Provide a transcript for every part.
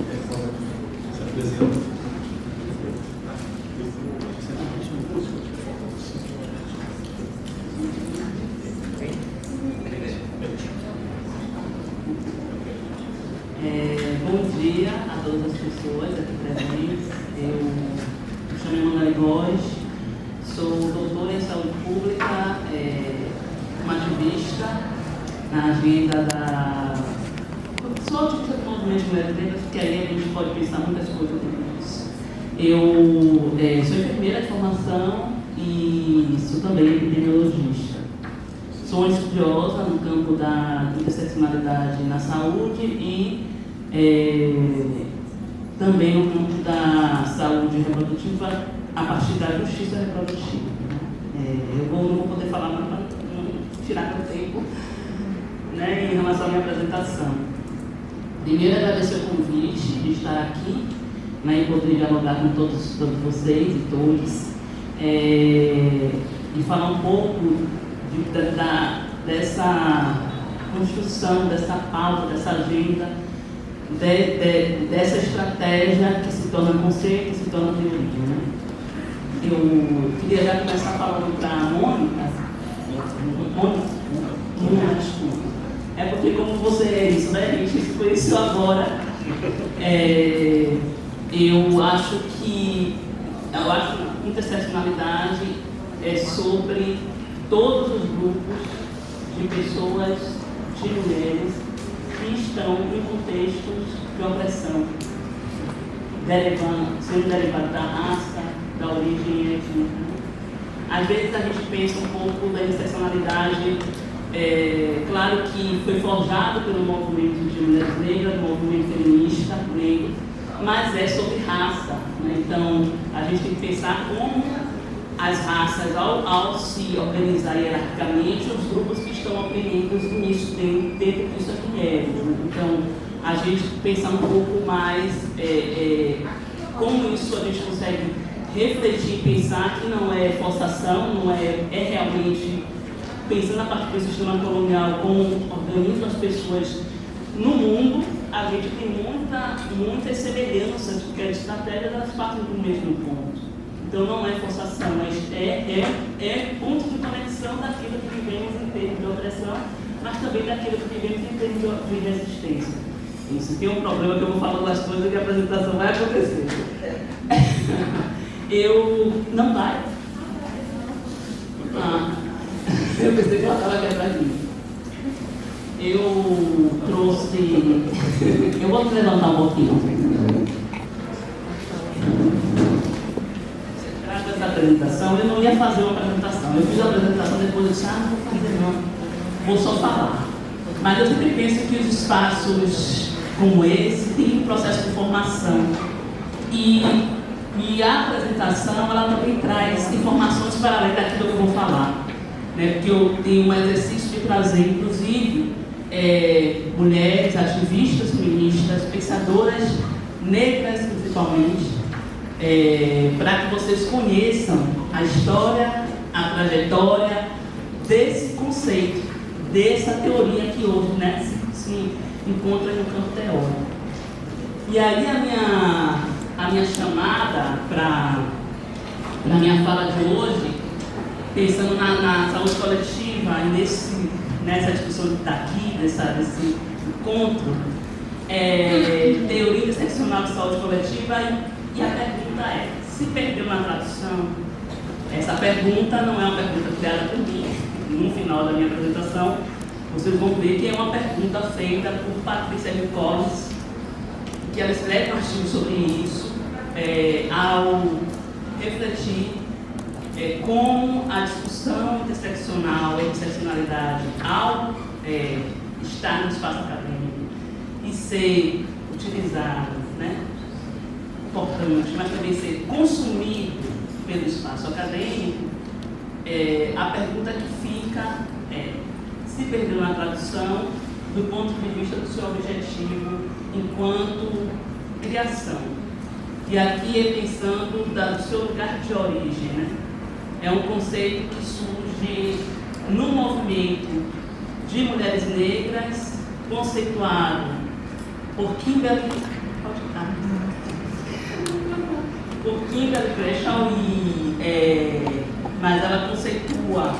Bom dia a todas as pessoas aqui presentes. Eu me chamo Emanuele Góes, sou doutora em saúde pública, uma ativista na agenda da... Sou ativista do movimento de mulheres negras, porque aí a gente pode pensar muitas coisas nisso. Eu sou enfermeira de formação e sou também epidemiologista. Sou estudiosa no campo da interseccionalidade na saúde e também no campo da saúde reprodutiva a partir da justiça reprodutiva. Eu não vou poder falar mais para não tirar meu tempo, né, em relação à minha apresentação. Primeiro, agradecer o convite de estar aqui, né, e poder dialogar com todos vocês e todos, e falar um pouco dessa construção, dessa pauta, dessa agenda, dessa estratégia que se torna conceito, que se torna teoria. Né? Eu queria já começar falando para a Mônica, desculpa. É porque como você é isso, né? A gente se conheceu agora. Eu acho que interseccionalidade é sobre todos os grupos de pessoas, de mulheres, que estão em contextos de opressão, sendo derivado da raça, da origem étnica. Às vezes a gente pensa um pouco da interseccionalidade, claro que foi forjado pelo movimento de mulheres negras, movimento feminista negro, mas é sobre raça. Né? Então a gente tem que pensar como as raças, ao se organizar hierarquicamente, os grupos que estão oprimidos nisso, dentro disso as mulheres. Né? Então, a gente pensar um pouco mais como isso a gente consegue refletir e pensar que não é forçação, não é realmente pensando a partir do sistema colonial como organiza as pessoas no mundo. A gente tem muitas semelhanças, porque as estratégias elas partem do mesmo ponto. Então não é forçação, mas é ponto de conexão daquilo que vivemos em termos de opressão, mas também daquilo que vivemos em termos de resistência. Isso tem um problema que eu vou falando das coisas que a apresentação vai acontecer. Não vai? Eu pensei que ela estava aqui atrás de mim. Eu trouxe... Eu vou te levantar um pouquinho. Essa apresentação, eu não ia fazer uma apresentação. Eu fiz a apresentação, depois eu disse, não vou fazer não, vou só falar. Mas eu sempre penso que os espaços como esse têm um processo de formação. E a apresentação, ela também traz informações para além daquilo que eu vou falar. Né? Porque eu tenho um exercício de trazer, inclusive, mulheres, ativistas feministas, pensadoras negras principalmente, para que vocês conheçam a história, a trajetória desse conceito, dessa teoria que hoje, né, se encontra no campo teórico. E aí a minha chamada para a minha fala de hoje, pensando na saúde coletiva e nessa discussão que está aqui, desse encontro, teoria interseccional de saúde coletiva. E a pergunta é, se perdeu na tradução? Essa pergunta não é uma pergunta criada por mim. No final da minha apresentação, vocês vão ver que é uma pergunta feita por Patrícia Hill Collins, que ela escreve um artigo sobre isso, ao refletir como a discussão interseccional, a interseccionalidade, ao estar no espaço acadêmico e ser utilizada, né, importante, mas também ser consumido pelo espaço acadêmico, a pergunta que fica é: se perdeu na tradução do ponto de vista do seu objetivo enquanto criação? E aqui é pensando do seu lugar de origem, né? É um conceito que surge no movimento de mulheres negras, conceituado por Kimberly por Kimberly Crenshaw, mas ela conceitua,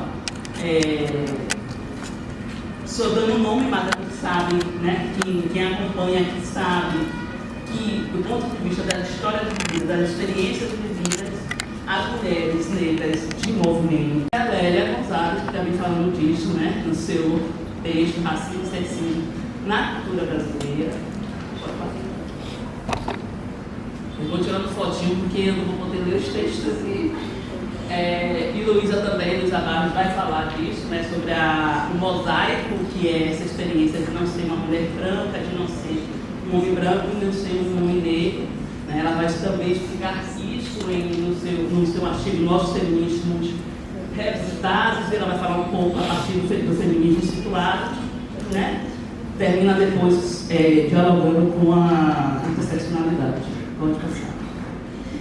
só dando um nome, mas a gente sabe, né, quem acompanha aqui sabe que, do ponto de vista da história de vida, das experiências vividas, as mulheres negras de movimento. A Lélia Gonzalez, que também falando disso, né, no seu texto Racismo e Sexismo na Cultura Brasileira. Eu vou tirando fotinho porque eu não vou poder ler os textos e Luísa também, Luísa Barros, vai falar disso, né, sobre o mosaico que é essa experiência de não ser uma mulher branca, de não ser um homem branco e não ser um homem negro. Né, ela vai também explicar isso no seu artigo Nossos Feminismos Revisitados. Ela vai falar um pouco a partir do feminismo situado, né? Termina depois dialogando com a interseccionalidade. Pode passar.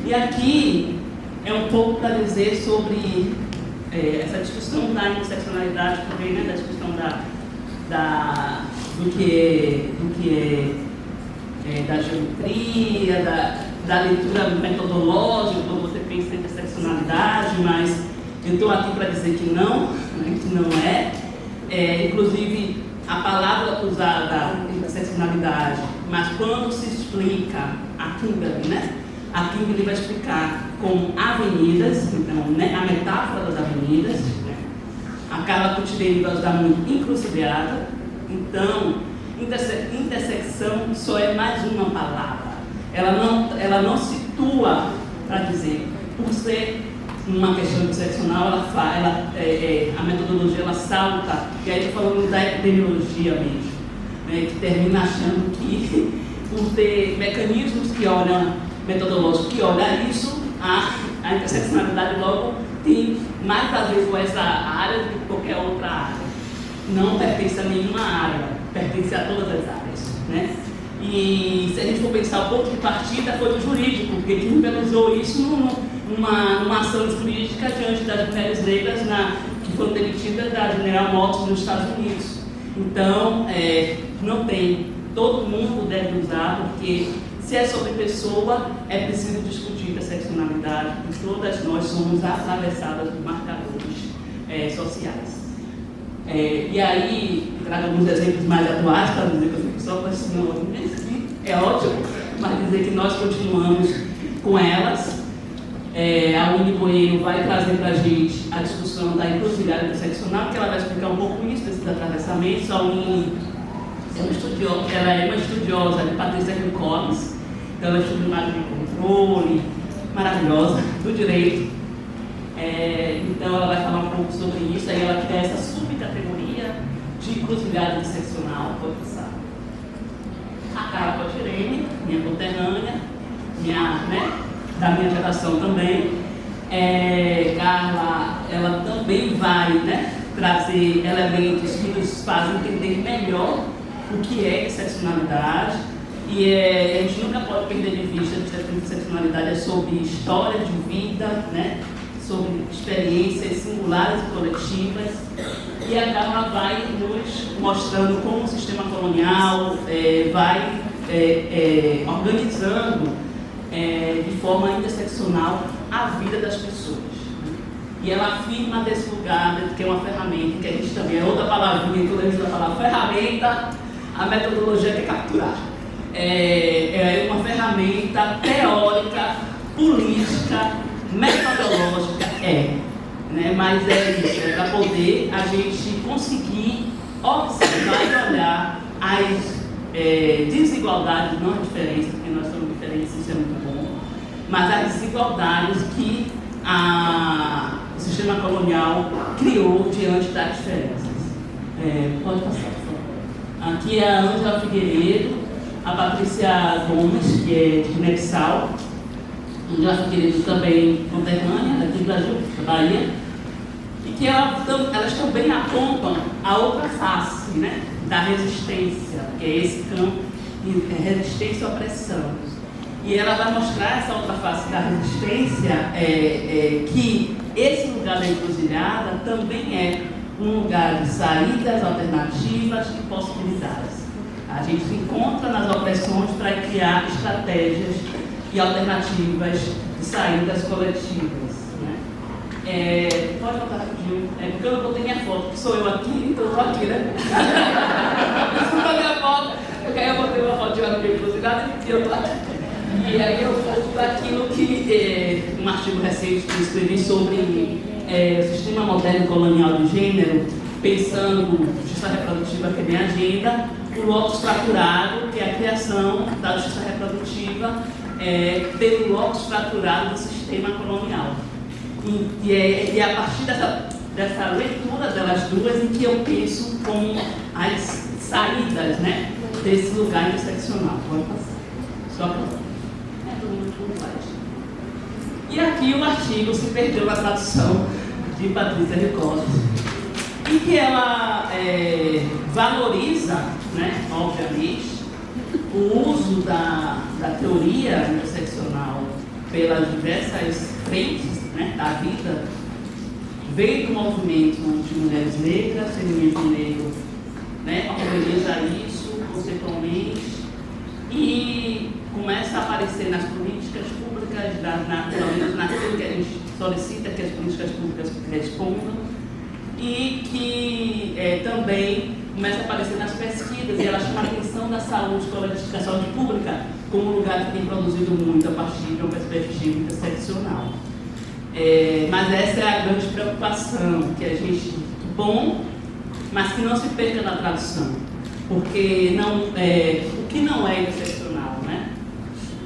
E aqui é um pouco para dizer sobre essa discussão da interseccionalidade também, né? Da discussão do que é da geometria, da leitura metodológica, quando você pensa em interseccionalidade, mas eu estou aqui para dizer que não, né? Que não é. Inclusive, a palavra usada, interseccionalidade, mas quando se explica a Kimberly, né? A Kimberly vai explicar como avenidas, então, né? A metáfora das avenidas, né? A Carla Coutinho vai usar muito encruzilhada. Então, intersecção só é mais uma palavra. Ela não situa para dizer, por ser uma questão interseccional, a metodologia ela salta, e aí estou falando da epidemiologia mesmo, né, que termina achando que, por ter mecanismos que olham, metodológicos que olham isso, a interseccionalidade logo tem mais a ver com essa área do que qualquer outra área. Não pertence a nenhuma área, pertence a todas as áreas, né? E se a gente for pensar, o ponto de partida foi do jurídico, porque quem realizou isso numa ação jurídica diante das mulheres negras que foram demitidas da General Motors nos Estados Unidos. Então, não tem, todo mundo deve usar, porque se é sobre pessoa, é preciso discutir interseccionalidade, e todas nós somos atravessadas por marcadores sociais. E aí, trago alguns exemplos mais atuais para dizer que eu fico só com esse nome. É ótimo, mas dizer que nós continuamos com elas. A Uni Boeiro vai trazer para a gente a discussão da encruzilhada interseccional, que ela vai explicar um pouco isso, desses atravessamentos. A Uni ela é uma estudiosa de Patrícia Hill Collins, então ela estuda imagem de controle, maravilhosa, do direito. Então ela vai falar um pouco sobre isso, aí ela cria essa subcategoria de encruzilhada interseccional. Pode passar. A Carla Coutinho, minha conterrânea, da minha geração também. Carla, ela também vai, né, trazer elementos que nos fazem entender melhor o que é interseccionalidade. E a gente nunca pode perder de vista que a interseccionalidade é sobre história de vida, né, sobre experiências singulares e coletivas. E a Carla vai nos mostrando como o sistema colonial vai organizando de forma interseccional a vida das pessoas. E ela afirma desse lugar, que é uma ferramenta, que a gente também é outra palavrinha que eu lembro da palavra ferramenta, a metodologia quer capturar. É uma ferramenta teórica, política, metodológica, né? Mas é isso, para poder a gente conseguir observar e olhar as desigualdades, não a diferença, porque nós somos diferentes, isso é muito bom, mas as desigualdades que o sistema colonial criou diante das diferenças. Pode passar, por favor. Aqui é a Ângela Figueiredo, a Patrícia Gomes, que é de Guiné-Bissau. Ângela Figueiredo também conterrânea, daqui do Brasil, da Bahia, e que elas também apontam a outra face, né, da resistência, que é esse campo de resistência à opressão. E ela vai mostrar essa outra face da resistência, que esse lugar da encruzilhada também é um lugar de saídas alternativas e possibilidades. A gente se encontra nas opressões para criar estratégias e alternativas de saídas coletivas. Né? Pode voltar rapidinho, porque eu não botei minha foto, que sou eu aqui, então eu estou aqui, né? Desculpa a minha foto, porque aí eu botei uma foto de uma periculosidade e eu estou aqui. E aí eu volto daquilo que, um artigo recente que eu escrevi sobre o sistema moderno colonial de gênero, pensando justiça reprodutiva que é minha agenda, o locus fraturado, que é a criação da justiça reprodutiva pelo locus fraturado do sistema colonial. E é a partir dessa leitura delas duas em que eu penso como as saídas, né, desse lugar interseccional. Pode passar. Só para E aqui o artigo se perdeu na tradução de Patrícia Ricosta, em que ela valoriza, né, obviamente, o uso da teoria interseccional pelas diversas frentes, né, da vida, veio do movimento de mulheres negras, feminismo negro, né, organiza isso conceitualmente e começa a aparecer nas políticas públicas, pelo menos naquilo que a gente solicita que as políticas públicas respondam, e que também começa a aparecer nas pesquisas, e ela chama a atenção da saúde coletiva, da saúde pública, como um lugar que tem produzido muito a partir de uma perspectiva interseccional. Mas essa é a grande preocupação, que a gente, bom, mas que não se perca na tradução, porque o que não é interseccional, né?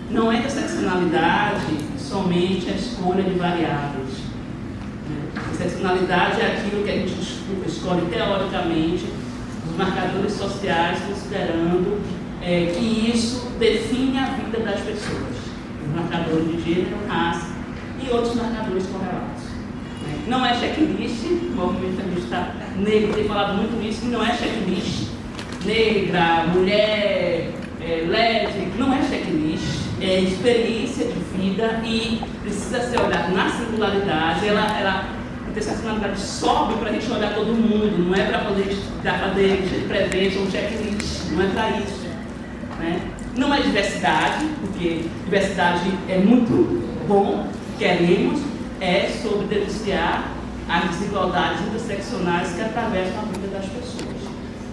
Não é interseccionalidade somente a escolha de variáveis. Interseccionalidade é aquilo que a gente escolhe teoricamente, os marcadores sociais, considerando que isso define a vida das pessoas. Os marcadores de gênero, raça e outros marcadores correlatos. Não é checklist, o movimento feminista negro tem falado muito isso, que não é checklist. Negra, mulher, lésbica, não é checklist, é experiência de vida e precisa ser olhado na singularidade. A interseccionalidade sobe para a gente olhar todo mundo, não é para poder prever um checklist, não é para isso. Né? Não é diversidade, porque diversidade é muito bom, queremos, é sobre denunciar as desigualdades interseccionais que atravessam a vida das pessoas.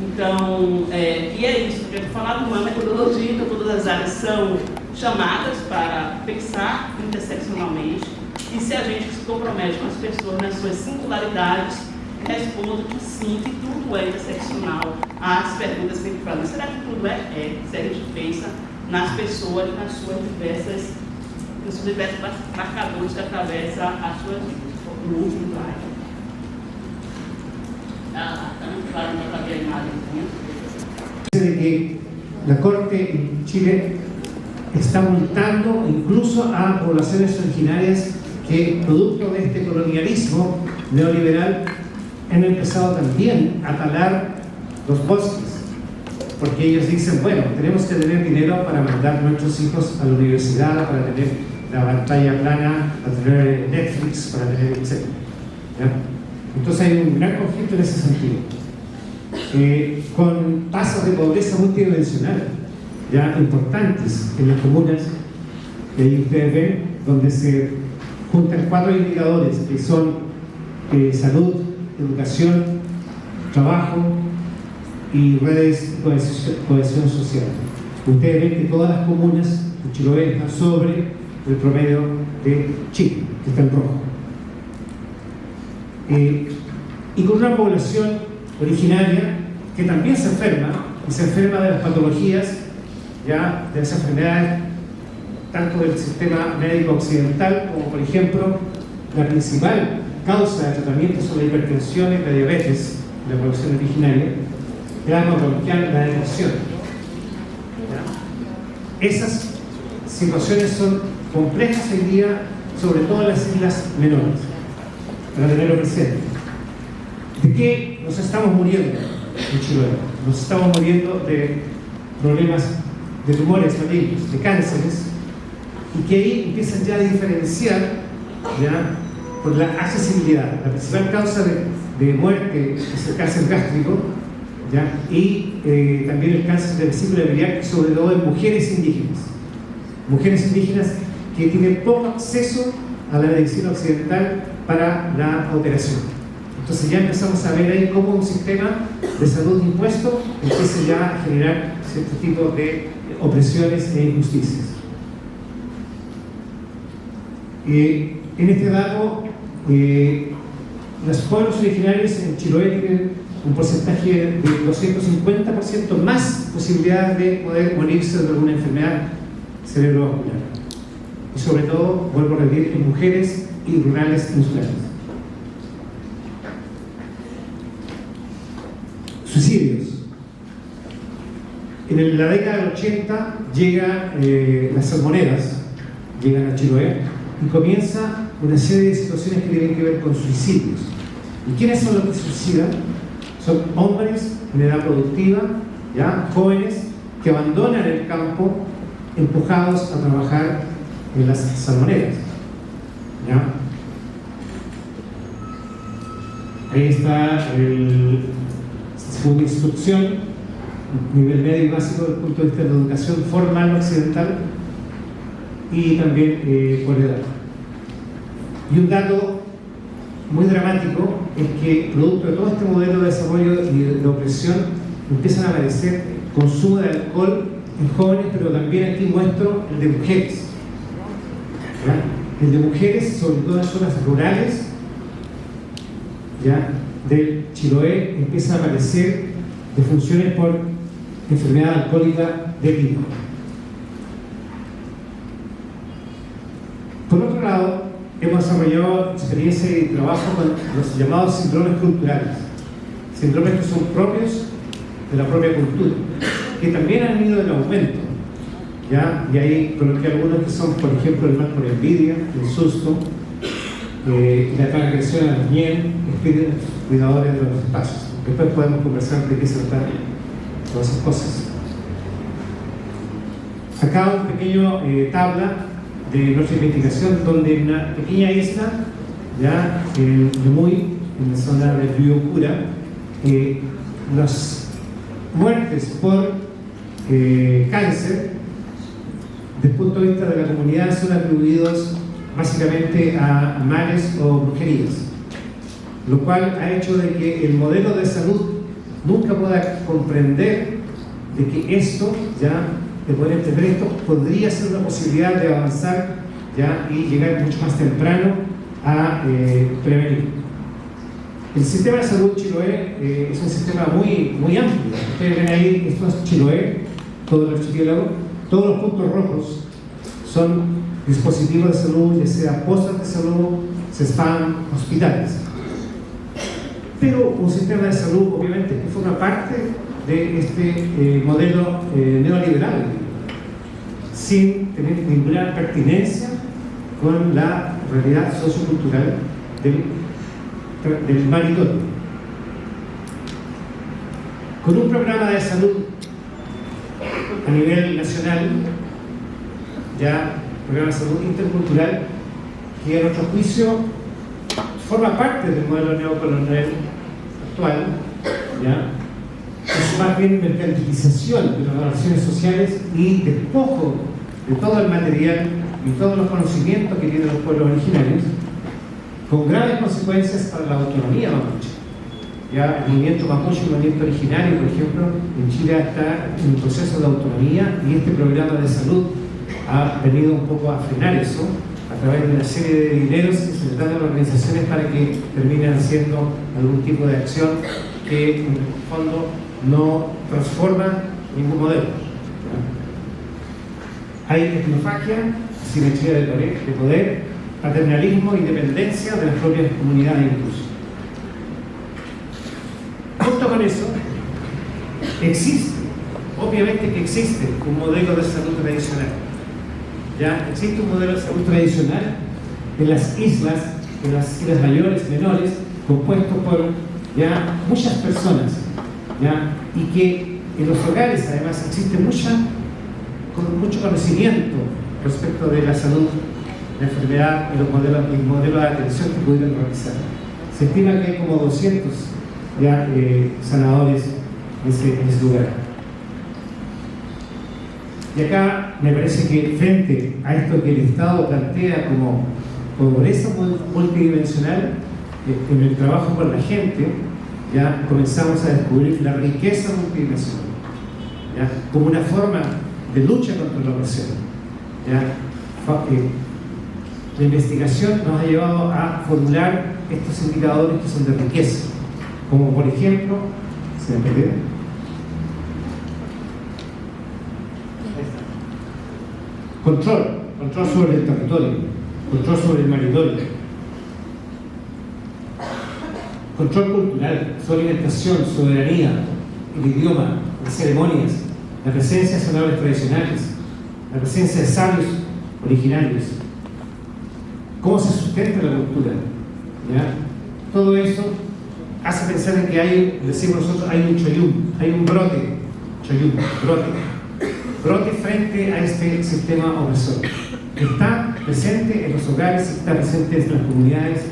Então, e é isso, porque falar de uma metodologia, então todas as áreas são chamadas para pensar interseccionalmente, e se a gente se compromete com as pessoas nas suas singularidades, respondo que sim, que tudo é interseccional. As perguntas que a gente faz, será que tudo é? Se a gente pensa nas pessoas, nas suas diversas marcadores que atravessam as suas vidas. No último slide. De que la Corte en Chile está multando incluso a poblaciones originarias que, producto de este colonialismo neoliberal, han empezado también a talar los bosques, porque ellos dicen, bueno, tenemos que tener dinero para mandar a nuestros hijos a la universidad, para tener la pantalla plana, para tener Netflix, para tener etc. ¿Ya? Entonces hay un gran conflicto en ese sentido, con tasas de pobreza multidimensional ya importantes en las comunas, que ahí ustedes ven, donde se juntan 4 indicadores que son salud, educación, trabajo y redes de cohesión social. Ustedes ven que todas las comunas de Chiloé están sobre el promedio de Chile, que está en rojo. Y con una población originaria que también se enferma, y se enferma de las patologías, ya de esas enfermedades, tanto del sistema médico occidental, como por ejemplo, la principal causa de tratamiento son la hipertensión y la diabetes de la población originaria, el asma bronquial, la depresión. ¿Ya? Esas situaciones son complejas hoy día, sobre todo en las islas menores, para tenerlo presente. ¿De qué nos estamos muriendo en Chiloé? Nos estamos muriendo de problemas de tumores malignos, de cánceres, y que ahí empiezan ya a diferenciar ya por la accesibilidad. La principal causa de muerte es el cáncer gástrico, ¿ya? Y también el cáncer de vesícula biliar, sobre todo en mujeres indígenas. mujeres indígenas que tienen poco acceso a la medicina occidental para la operación. Entonces ya empezamos a ver ahí cómo un sistema de salud impuesto empieza ya a generar cierto tipo de opresiones e injusticias. En este dato, los pueblos originarios en Chiloé tienen un porcentaje de 250% más posibilidad de poder morirse de alguna enfermedad cerebrovascular. Y sobre todo, vuelvo a repetir, en mujeres y rurales insulares. Suicidios. En la década del 80 llegan las salmoneras, llegan a Chiloé y comienza una serie de situaciones que tienen que ver con suicidios. ¿Y quiénes son los que se suicidan? Son hombres en edad productiva, ¿ya? Jóvenes que abandonan el campo empujados a trabajar en las salmoneras, ¿ya? Ahí está su instrucción, nivel medio y básico desde el punto de vista de la educación formal occidental y también por edad. Y un dato muy dramático es que, producto de todo este modelo de desarrollo y de opresión, empiezan a aparecer consumo de alcohol en jóvenes, pero también aquí muestro el de mujeres. ¿Ya? El de mujeres, sobre todo en zonas rurales, ¿ya?, del Chiloé, empieza a aparecer defunciones por enfermedad alcohólica de tipo. Por otro lado, hemos desarrollado experiencia y trabajo con los llamados síndromes culturales, síndromes que son propios de la propia cultura, que también han ido en aumento, ¿ya? Y ahí coloqué algunos que son, por ejemplo, el mal por envidia, el susto, la transgresión al bien, espíritus cuidadores de los espacios. Después podemos conversar de qué se trata todas esas cosas. Acá un pequeño tabla de nuestra investigación, donde en una pequeña isla, ya en Lemuy, en la zona de Biocura, las muertes por cáncer, desde el punto de vista de la comunidad, son atribuidos básicamente a males o brujerías, lo cual ha hecho de que el modelo de salud nunca pueda comprender de que esto, ya, de poder entender esto, podría ser una posibilidad de avanzar, ya, y llegar mucho más temprano a prevenir. El sistema de salud Chiloé es un sistema muy amplio. Ustedes ven ahí, esto es Chiloé, todo el archipiélago, todos los puntos rojos son dispositivos de salud, ya sea postas de salud, CESFAM, hospitales. Pero un sistema de salud, obviamente, que forma parte de este modelo neoliberal, sin tener ninguna pertinencia con la realidad sociocultural del manicomio. Con un programa de salud a nivel nacional, ya programa de salud intercultural, que a nuestro juicio forma parte del modelo neocolonial actual, ¿ya? Es más bien mercantilización de las relaciones sociales y despojo de todo el material y todos los conocimientos que tienen los pueblos originarios, con graves consecuencias para la autonomía mapuche. Ya el movimiento mapuche, el movimiento originario, por ejemplo, en Chile está en un proceso de autonomía, y este programa de salud ha venido un poco a frenar eso a través de una serie de dineros que se les dan a las organizaciones para que terminen haciendo algún tipo de acción que en el fondo no transforma ningún modelo. Hay etnofagia, simetría de poder, paternalismo y dependencia de las propias comunidades incluso. Junto con eso, existe, obviamente que existe un modelo de salud tradicional. Ya existe un modelo de salud tradicional en las islas mayores, menores, compuesto por ya muchas personas, ya, y que en los hogares además existe mucho conocimiento respecto de la salud, la enfermedad y los modelos de atención que pudieran realizar. Se estima que hay como 200 ya sanadores en ese lugar. Y acá me parece que frente a esto que el Estado plantea como pobreza multidimensional, en el trabajo con la gente, ya comenzamos a descubrir la riqueza multidimensional, ¿ya? Como una forma de lucha contra la opresión, ¿ya? La investigación nos ha llevado a formular estos indicadores que son de riqueza, como por ejemplo, ¿se me perdió? Control sobre el territorio, control sobre el territorio, control cultural, su alimentación, soberanía, el idioma, las ceremonias, la presencia de saberes tradicionales, la presencia de sabios originarios, cómo se sustenta la cultura, ¿ya? Todo eso hace pensar en que hay, decimos nosotros, hay un choyum, hay un brote frente a este sistema opresor, que está presente en los hogares, está presente en las comunidades.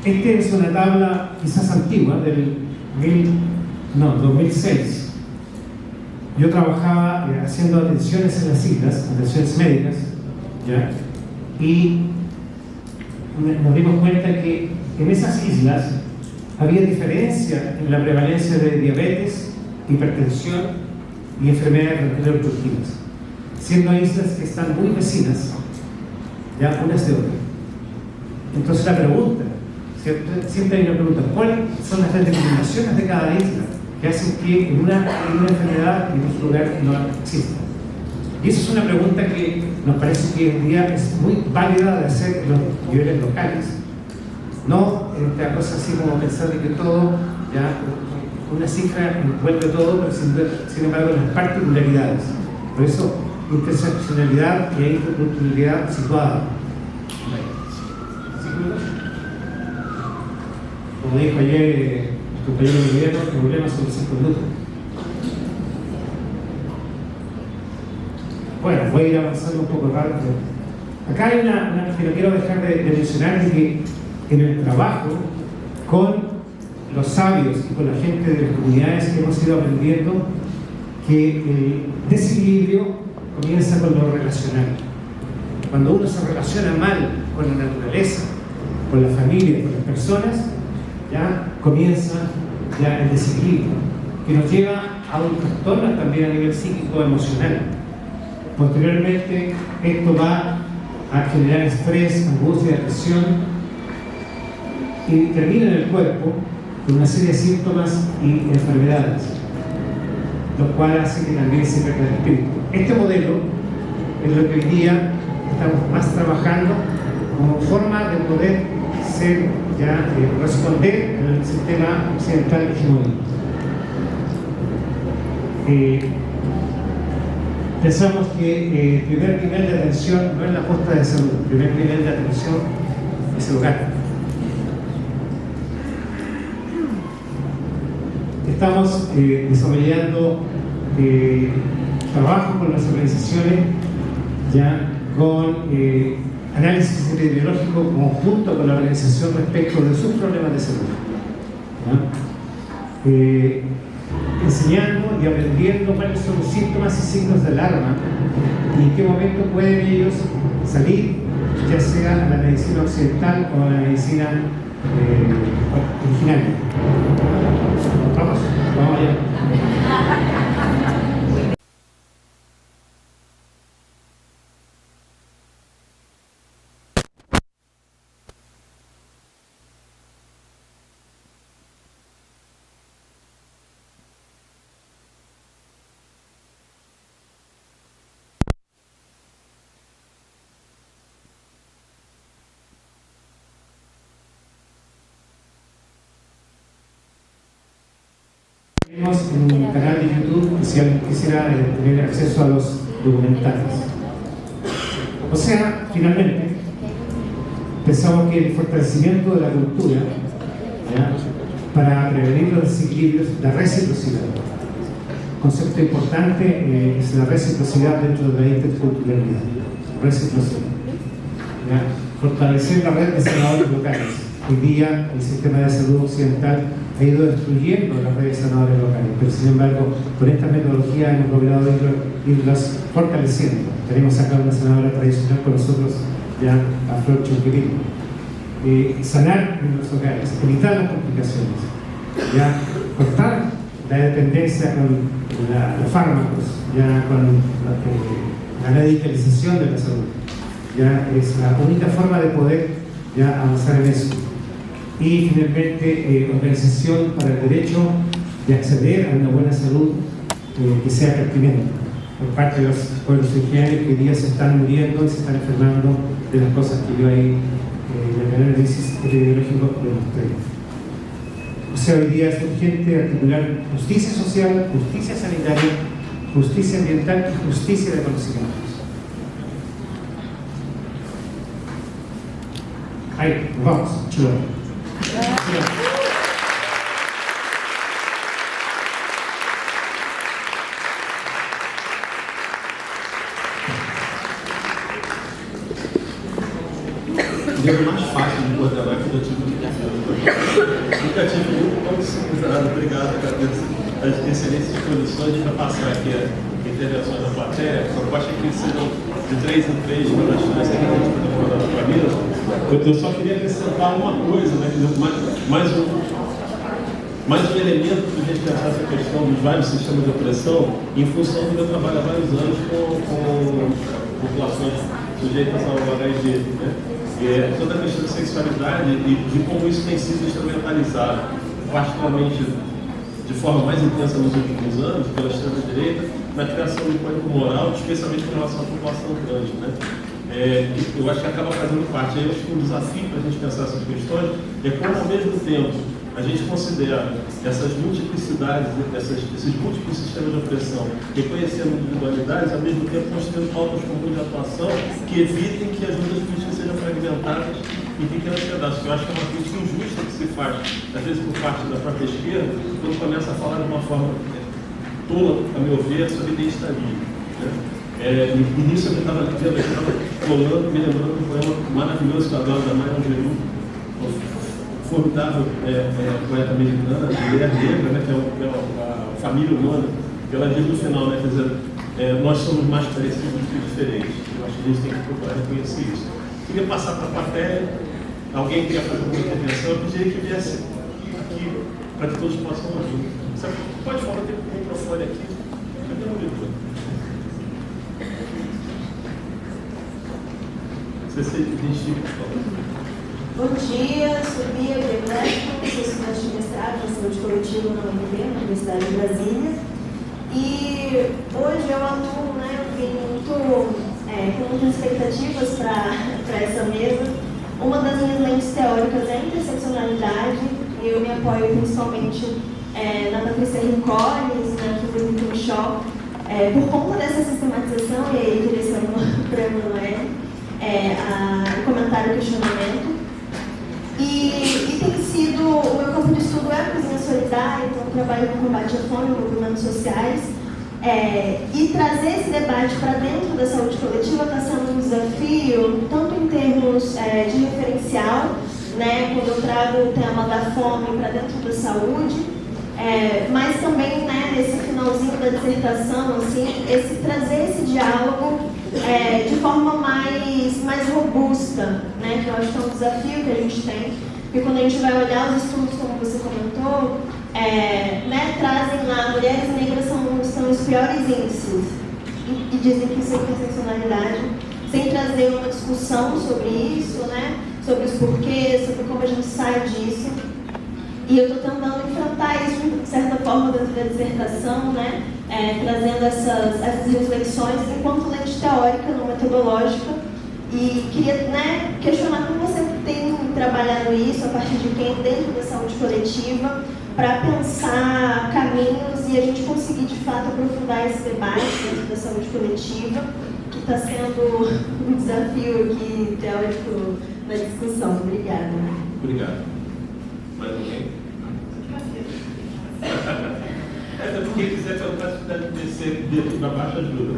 Esta es una tabla quizás antigua, del 2006. Yo trabajaba haciendo atenciones en las islas, atenciones médicas, ¿ya? Y nos dimos cuenta que en esas islas había diferencia en la prevalencia de diabetes, hipertensión y enfermedades reproductivas, siendo islas que están muy vecinas, ya unas de otras. Entonces la pregunta, siempre hay una pregunta: ¿cuáles son las determinaciones de cada isla que hacen que en una enfermedad en otro lugar no exista? Y esa es una pregunta que nos parece que hoy en día es muy válida de hacer en los niveles locales. No esta cosa así como pensar de que todo, ya una cifra envuelve todo, pero sin embargo las particularidades. Por eso, interseccionalidad y interculturalidad situada. Como dijo ayer el compañero de gobierno, el problema son los 5 minutos. Bueno, voy a ir avanzando un poco rápido. Acá hay una que no quiero dejar de mencionar, es que en el trabajo con los sabios y con la gente de las comunidades hemos ido aprendiendo que el desequilibrio comienza con lo relacional. Cuando uno se relaciona mal con la naturaleza, con la familia, con las personas, ya comienza ya el desequilibrio, que nos lleva a un trastorno también a nivel psíquico emocional. Posteriormente, esto va a generar estrés, angustia, depresión, y termina en el cuerpo con una serie de síntomas y enfermedades, lo cual hace que también se pierda el espíritu. Este modelo es lo que hoy día estamos más trabajando como forma de poder ser, ya responder al sistema occidental hegemónico. Pensamos que el primer nivel de atención no es la posta de salud, el primer nivel de atención es el hogar. Estamos desarrollando trabajo con las organizaciones, ya con análisis epidemiológico conjunto con la organización respecto de sus problemas de salud, enseñando y aprendiendo cuáles son los síntomas y signos de alarma y en qué momento pueden ellos salir, ya sea a la medicina occidental o a la medicina originaria. Vamos allá. Tenemos un canal de YouTube si alguien quisiera tener acceso a los documentales. O sea, finalmente, pensamos que el fortalecimiento de la cultura, ¿ya?, para prevenir los desequilibrios, la reciprocidad. Concepto importante es la reciprocidad dentro de la interculturalidad. Reciprocidad, ¿ya? Fortalecer la red de sanadores locales. hoy día el sistema de salud occidental ha ido destruyendo las redes sanadoras locales, pero sin embargo, con esta metodología hemos logrado irlas fortaleciendo. Tenemos acá una sanadora tradicional con nosotros, ya a Flor Chunquirino. Sanar en los hogares, evitar las complicaciones, ya cortar la dependencia con los fármacos, ya con la medicalización de la salud. Ya es la única forma de poder ya avanzar en eso. Y finalmente, organización para el derecho de acceder a una buena salud que sea pertinente por parte de los pueblos originarios que hoy día se están muriendo y se están enfermando de las cosas que yo ahí en el análisis epidemiológico demostré. O sea, hoy día es urgente articular justicia social, justicia sanitaria, justicia ambiental y justicia de conocimientos. Ahí, nos vamos, chulo. O jeito mais fácil de coordenar que eu tive nunca tive muito como civilizado. Obrigado, agradeço as excelentes disposições para passar aqui a intervenção da plateia. A proposta é que sejam de 3 em 3 para as pessoas que a gente está falando para mim. Eu só queria acrescentar uma coisa, né? Mais um elemento para a gente pensar essa questão dos vários sistemas de opressão em função do meu trabalho há vários anos com populações sujeitas ao HIV, né? Toda a questão da sexualidade e de como isso tem sido instrumentalizado, particularmente de forma mais intensa nos últimos anos, pela extrema-direita, na criação de código moral, especialmente em relação à população trans, né? Eu acho que acaba fazendo parte. Aí eu acho que um desafio para a gente pensar essas questões é como, ao mesmo tempo, a gente considera essas multiplicidades, esses múltiplos sistemas de opressão, reconhecendo individualidades, ao mesmo tempo construindo pautas comuns de atuação que evitem que as lutas políticas sejam fragmentadas em pequenos pedaços. Eu acho que é uma crítica injusta que se faz, às vezes por parte da própria esquerda, quando começa a falar de uma forma tola, a meu ver, sobre identitarismo, né? E nisso eu estava colando, me lembrando de um poema maravilhoso que eu adoro, da Maya Angelou, formidável poeta americana, mulher negra, né, que é a família humana, que ela diz no final, né, quer dizer, nós somos mais parecidos do que diferentes. Eu acho que a gente tem que procurar reconhecer isso. Queria passar para a plateia, alguém quer fazer uma intervenção, eu pediria que viesse aqui, para que todos possam ouvir. Você pode falar, tem um microfone aqui. Cadê o livro? Você se identifica, por favor. Bom dia, sou Bia Brebleco, sou estudante de mestrado na saúde coletiva na UNB, na Universidade de Brasília. E hoje eu atuo, né, eu vim com muitas expectativas para essa mesa. Uma das minhas lentes teóricas é a interseccionalidade, e eu me apoio principalmente na Patrícia Collins, na Kimberly Crenshaw, por conta dessa sistematização, e aí direcionando para a Emanuele, o comentário e questionamento. E tem sido, o meu campo de estudo é a cozinha solidária, então eu trabalho no combate à fome, movimentos sociais, e trazer esse debate para dentro da saúde coletiva está sendo um desafio, tanto em termos de referencial, né, quando eu trago o tema da fome para dentro da saúde, mas também, né, nesse finalzinho da dissertação, assim, trazer esse diálogo de forma mais robusta, né, que eu acho que é um desafio que a gente tem, porque quando a gente vai olhar os estudos, como você comentou, né, trazem lá, mulheres negras são os piores índices, e dizem que isso é interseccionalidade, sem trazer uma discussão sobre isso, né, sobre os porquês, sobre como a gente sai disso. E eu estou tentando enfrentar isso de certa forma dentro da dissertação, né? Trazendo essas reflexões enquanto lente teórica, não metodológica. E queria, né, questionar como você tem trabalhado isso, a partir de quem, dentro da saúde coletiva, para pensar caminhos e a gente conseguir de fato aprofundar esse debate dentro da saúde coletiva, que está sendo um desafio aqui teórico na discussão. Obrigada. Obrigado. Mais alguém? Quem quiser perguntar, se puder descer dentro da baixa ajuda.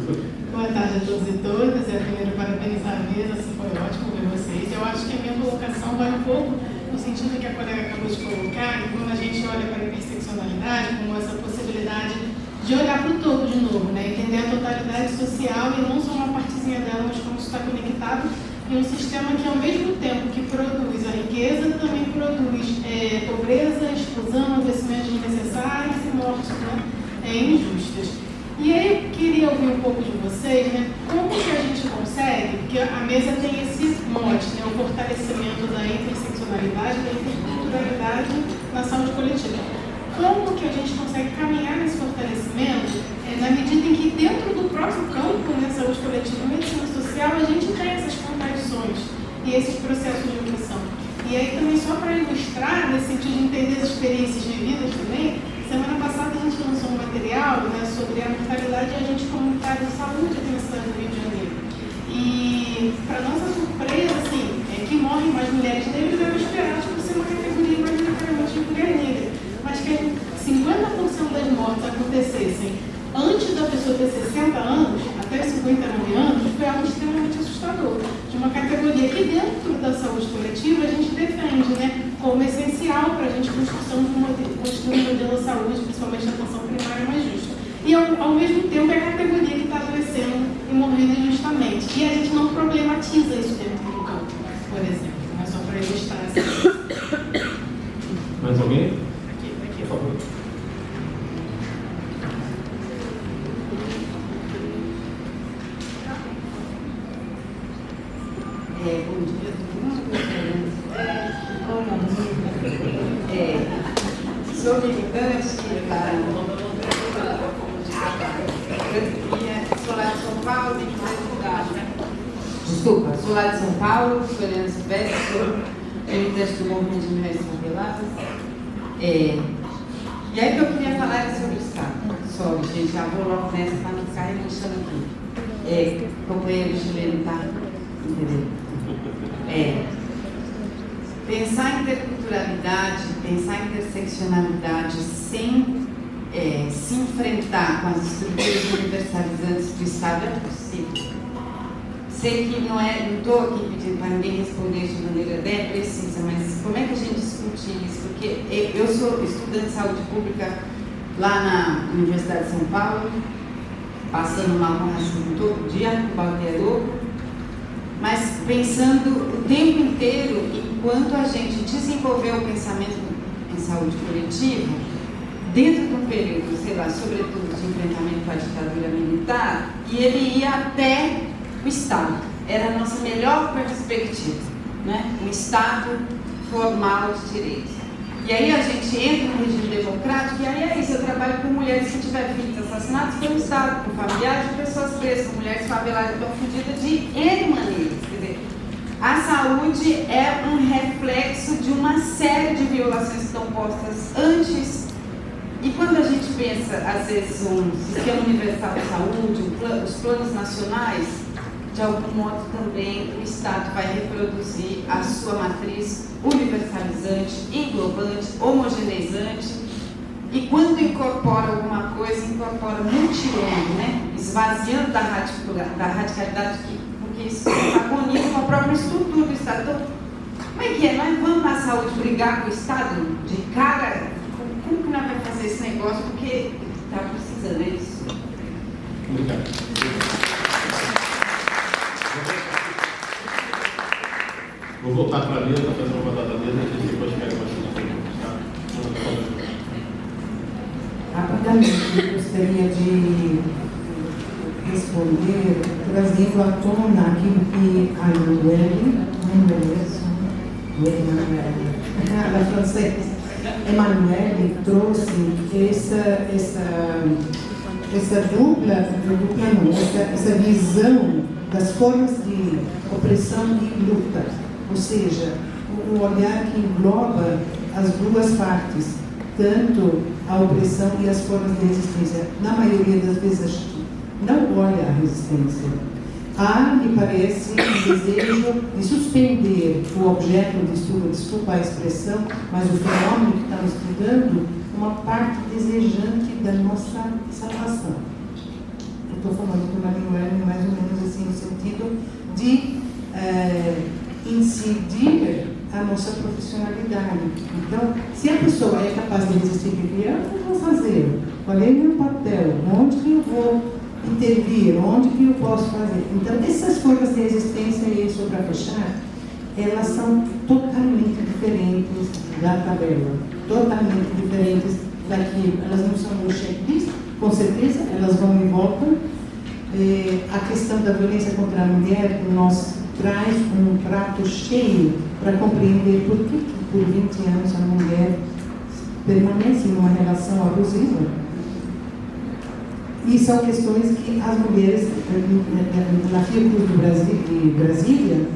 Boa tarde a todos e todas. Primeiro, parabenizar a mesa, foi ótimo ver vocês. Eu acho que a minha colocação vai um pouco no sentido que a colega acabou de colocar, que quando a gente olha para a interseccionalidade, como essa possibilidade de olhar para o todo de novo, né? Entender a totalidade social e não só uma partezinha dela, mas como isso está conectado em um sistema que, ao mesmo tempo que produz a riqueza, também produz pobreza, exclusão, adoecimentos desnecessários e mortes, né? Injustas. E aí eu queria ouvir um pouco de vocês, né? Como que a gente consegue, porque a mesa tem esse mote, né? O fortalecimento da interseccionalidade, da interculturalidade na saúde coletiva. Como que a gente consegue caminhar nesse fortalecimento na medida em que dentro do próprio campo, né, saúde coletiva e medicina social, a gente tem essas contradições e esses processos de opressão. E aí também, só para ilustrar, nesse sentido de entender as experiências vividas também, semana passada a gente lançou um material, né, sobre a mortalidade e agente comunitário de saúde aqui na cidade do Rio de Janeiro. E, para nossa surpresa, assim, que morrem mais mulheres negras eram esperados por ser uma categoria majoritariamente de mulher negra. Mas que 50% das mortes acontecessem antes da pessoa ter 60 anos, até 59 anos, foi algo extremamente assustador. De uma categoria que dentro da saúde coletiva a gente defende, né, como essencial para a gente construir um modelo de saúde, principalmente na atenção primária, mais justa. E ao mesmo tempo é a categoria que está adoecendo e morrendo injustamente. E a gente não problematiza isso dentro do campo, por exemplo. Não é só para ilustrar essa coisa. Mais alguém? Aqui, por favor. Bom dia a todos. Sou militante sou lá de São Paulo, desculpa, sou lá de São Paulo, sou Helena Silvestre, sou militante do movimento de mulheres faveladas. E aí que eu queria falar era sobre o Estado. Só, gente, já vou logo nessa para não ficar remontando aqui. Companheiro chileno, tá? Entendeu? Pensar em interculturalidade, pensar em interseccionalidade sem se enfrentar com as estruturas universalizantes do Estado é possível. Sei que não estou aqui pedindo para ninguém responder de maneira bem precisa, mas como é que a gente discute isso? Porque eu sou estudante de saúde pública lá na Universidade de São Paulo, passando mal com racismo todo dia, o balde é louco, mas pensando o tempo inteiro em quanto a gente desenvolveu o pensamento em saúde coletiva dentro de um período, sei lá, sobretudo de enfrentamento com a ditadura militar, e ele ia até o Estado. Era a nossa melhor perspectiva, né? Um Estado formal de direitos. E aí a gente entra no regime democrático, e aí é isso, eu trabalho com mulheres que tiveram filhos assassinados pelo Estado, com familiares de pessoas presas, com mulheres faveladas e confundidas de N maneiras. Quer dizer, a saúde é um reflexo de uma série de violações que estão postas antes. E quando a gente pensa, às vezes, um sistema universal de saúde, os planos nacionais, de algum modo também o Estado vai reproduzir a sua matriz universalizante, englobante, homogeneizante, e quando incorpora alguma coisa, incorpora multilando, né? Esvaziando da radicalidade, porque isso agoniza com a própria estrutura do Estado. Então, como é que é? Nós vamos na saúde brigar com o Estado de cara? Como que nós vamos fazer esse negócio? Porque está precisando disso. Obrigado. Vou voltar para a mesa, fazer uma rodada da mesa e a gente depois pega uma pergunta. Rapidamente, eu gostaria de responder, trazendo à tona aquilo que a Emanuele trouxe, essa dupla essa visão das formas de opressão e luta, ou seja, um olhar que engloba as duas partes, tanto a opressão e as formas de resistência. Na maioria das vezes a gente não olha a resistência. Há, me parece, um desejo de suspender o objeto de estudo, desculpa a expressão, mas o fenômeno que estamos estudando, uma parte desejante da nossa salvação. Eu estou falando do Emanuele mais ou menos assim, no sentido de incidir a nossa profissionalidade. Então, se a pessoa é capaz de resistir, o que eu vou fazer? Qual é o meu papel? Onde que eu vou intervir? Onde que eu posso fazer? Então, essas formas de resistência, e só para fechar, elas são totalmente diferentes da tabela, totalmente diferentes daquilo. Elas não são um checklist, com certeza, elas vão em volta. A questão da violência contra a mulher nos traz um prato cheio para compreender por que por 20 anos a mulher permanece numa relação abusiva. E são questões que as mulheres, na Fiocruz de Brasília,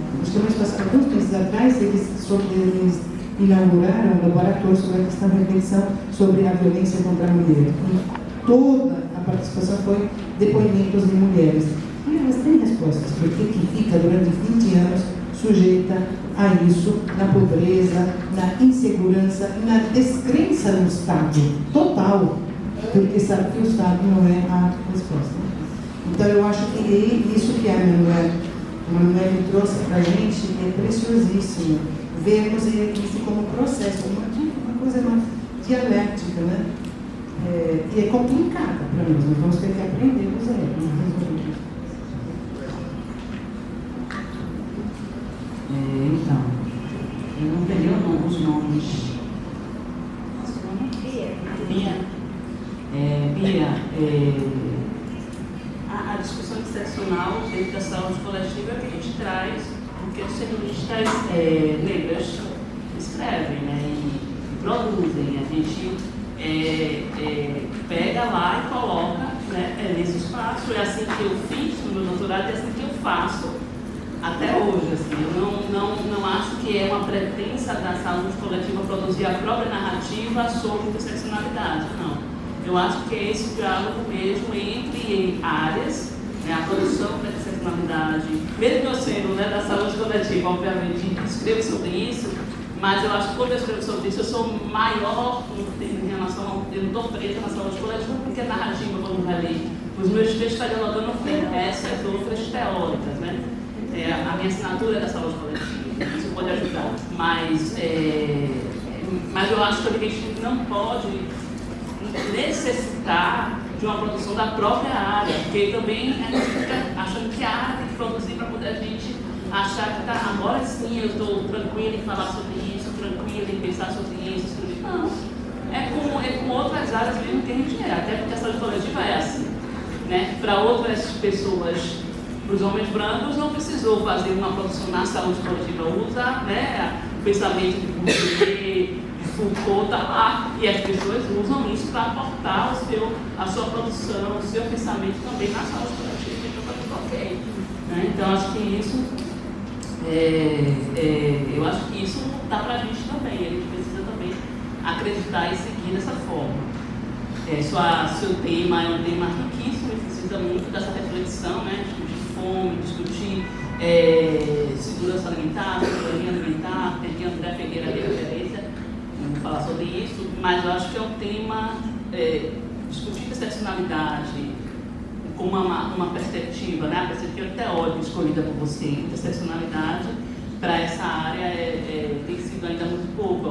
alguns meses atrás, eles inauguraram um laboratório sobre a questão da reflexão sobre a violência contra a mulher. E toda a participação foi depoimentos de mulheres. E elas têm respostas, porque que fica durante 20 anos sujeita a isso, na pobreza, na insegurança, na descrença no Estado total, porque sabe que o Estado não é a resposta. Então eu acho que isso que a Manuela trouxe para a gente é preciosíssimo, vermos isso como processo, uma coisa mais dialética, né? E é complicada para nós, nós vamos ter que aprender com os erros. Então, eu não peguei os nomes. Bia. Bia, a discussão interseccional dentro da saúde coletiva é o que a gente traz, porque os feministas negras escrevem, né, e produzem. A gente pega lá e coloca, né, nesse espaço. É assim que eu fiz no meu doutorado, é assim que eu faço até hoje. Assim, eu não acho que é uma pretensa da saúde coletiva produzir a própria narrativa sobre interseccionalidade, não. Eu acho que é esse diálogo mesmo entre áreas, né, a produção da interseccionalidade, mesmo eu sendo, né, da saúde coletiva, obviamente, escrevo sobre isso, mas eu acho que quando eu escrevo sobre isso, eu sou maior em relação ao. Eu não estou presa na saúde coletiva, porque a narrativa, quando vai ler, os meus textos estão dialogando com essas outras teóricas, né? A minha assinatura é da saúde coletiva, isso pode ajudar, mas eu acho também que a gente não pode necessitar de uma produção da própria área, porque também a gente fica achando que a área tem que produzir para poder a gente achar que tá, agora sim eu estou tranquila em falar sobre isso, tranquila em pensar sobre isso, sobre... Não, é com outras áreas mesmo que a gente até porque a saúde coletiva é assim, né? Para outras pessoas, para os homens brancos, não precisou fazer uma produção na saúde coletiva, usa, né, o pensamento de Bourdieu, Foucault está lá, e as pessoas usam isso para aportar a sua produção, o seu pensamento também na saúde coletiva, então está tudo ok. Né? Então, acho que isso, eu acho que isso dá para a gente também, a gente precisa também acreditar e seguir dessa forma. Seu tema é um tema riquíssimo, precisa muito dessa reflexão, né? Discutir fome, discutir segurança alimentar, soberania alimentar, tem André Ferreira de referência, vamos falar sobre isso, mas eu acho que é um tema, discutir interseccionalidade com uma perspectiva, né? A perspectiva teórica escolhida por você, interseccionalidade, para essa área tem sido ainda muito pouco,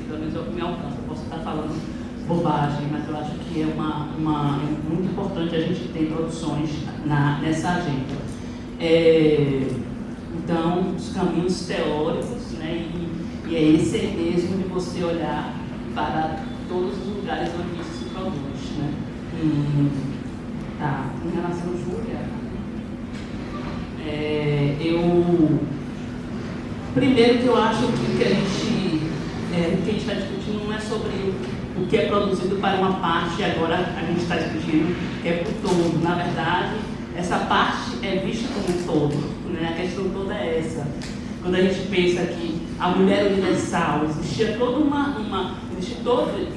pelo menos é o que me alcança. Eu posso estar falando bobagem, mas eu acho que é muito importante a gente ter produções nessa agenda. Então, os caminhos teóricos, né, e é esse mesmo de você olhar para todos os lugares onde isso se produz. Né? Tá, em relação a Júlia, primeiro que eu acho que o que a gente está discutindo não é sobre o que é produzido para uma parte e agora a gente está discutindo que é para o todo. Na verdade, essa parte é vista como um todo, né? A questão toda é essa. Quando a gente pensa que a mulher universal, existia toda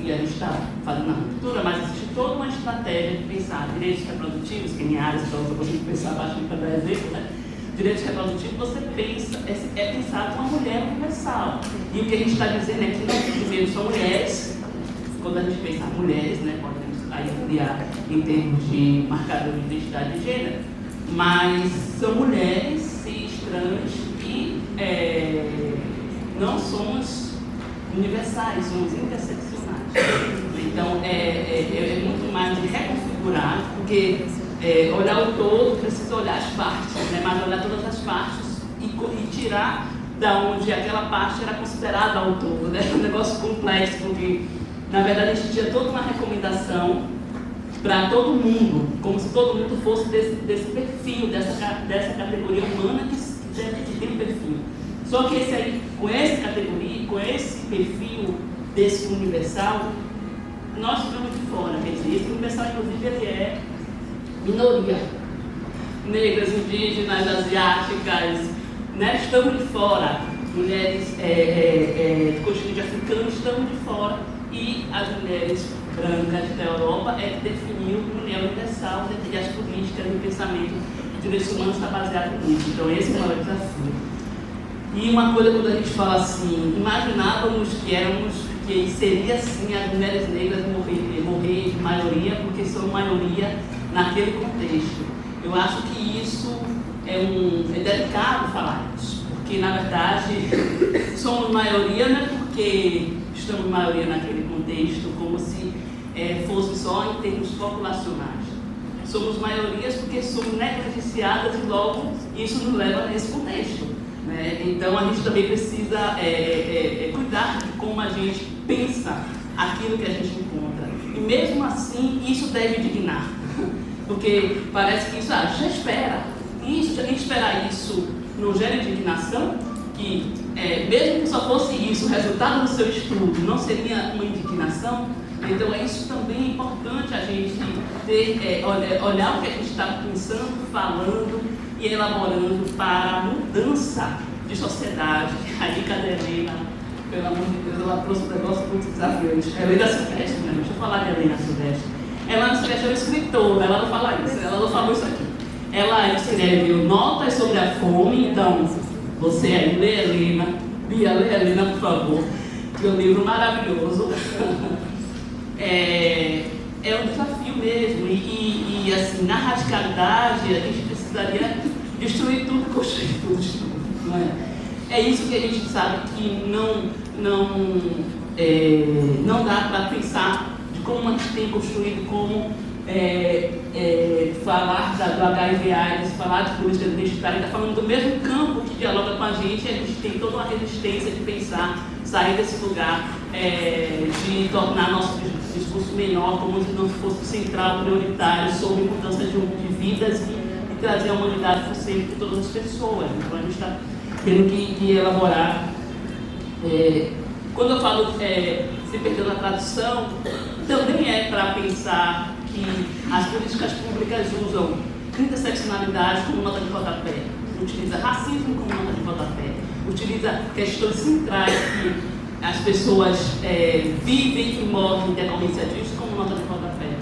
e a gente está fazendo a ruptura, mas existe toda uma estratégia de pensar direitos reprodutivos, que em áreas para você conseguir pensar bastante para dar exemplo, né? Direitos reprodutivos, você pensa, é pensar com uma mulher universal. E o que a gente está dizendo é que não, primeiro são mulheres, quando a gente pensa em mulheres, né, podemos aí ampliar em termos de marcador de identidade de gênero, mas são mulheres cis, trans e não somos universais, somos interseccionais. Então, é muito mais de reconfigurar, porque olhar o todo precisa olhar as partes, né? Mas olhar todas as partes e tirar da onde aquela parte era considerada ao todo, né? Um negócio complexo, porque, na verdade, a gente tinha toda uma recomendação para todo mundo, como se todo mundo fosse desse perfil, dessa categoria humana que tem um perfil. Só que esse aí, com essa categoria, com esse perfil desse universal, nós ficamos de fora. Quer dizer, esse universal, inclusive, ele é minoria. Negras, indígenas, asiáticas, né, estamos de fora. Mulheres de continente africano estão de fora. E as mulheres brancas da Europa que definiu o mulher universal e as políticas e o pensamento de direitos humanos está baseado nisso. Então, esse é o maior desafio. E uma coisa, quando a gente fala assim, imaginávamos que seria assim as mulheres negras morrer de maioria, porque são maioria naquele contexto. Eu acho que isso é delicado falar isso, porque na verdade somos maioria não é porque estamos maioria naquele contexto, como se fosse só em termos populacionais. Somos maiorias porque somos negligenciadas e logo isso nos leva nesse contexto. Né? Então a gente também precisa cuidar de como a gente pensa aquilo que a gente encontra. E mesmo assim, isso deve indignar. Porque parece que isso, já espera. E se a gente esperar isso não gera indignação, que mesmo que só fosse isso, o resultado do seu estudo não seria uma indignação, então isso também é importante a gente olhar o que a gente está pensando, falando e elaborando para a mudança de sociedade. Aí, cadê a Helena? Pelo amor de Deus, ela trouxe um negócio muito desafiante. A Helena Silvestre, né? Deixa eu falar de Helena Silvestre. Helena Silvestre é uma escritora, ela não fala isso, ela não falou isso aqui. Ela escreveu notas sobre a fome, então, você aí, lê Helena, Bia, lê Helena, por favor, que é um livro maravilhoso. É um desafio mesmo, e assim, na radicalidade, a gente precisaria destruir tudo e construir tudo de novo, não é? É isso que a gente sabe que não dá para pensar de como a gente tem construído, como falar do HIV/AIDS, falar de política identitária, está falando do mesmo campo que dialoga com a gente tem toda uma resistência de pensar, sair desse lugar, de tornar nosso discurso menor, como se não fosse central, prioritário, sobre mudança de vidas e trazer a humanidade para o centro de todas as pessoas. Então a gente está tendo que elaborar. Quando eu falo se perdeu na tradução, também é para pensar que as políticas públicas usam interseccionalidade como nota de rodapé, utiliza racismo como nota de rodapé, utiliza questões centrais que as pessoas vivem e morrem em decorrência disso como nota de rodapé.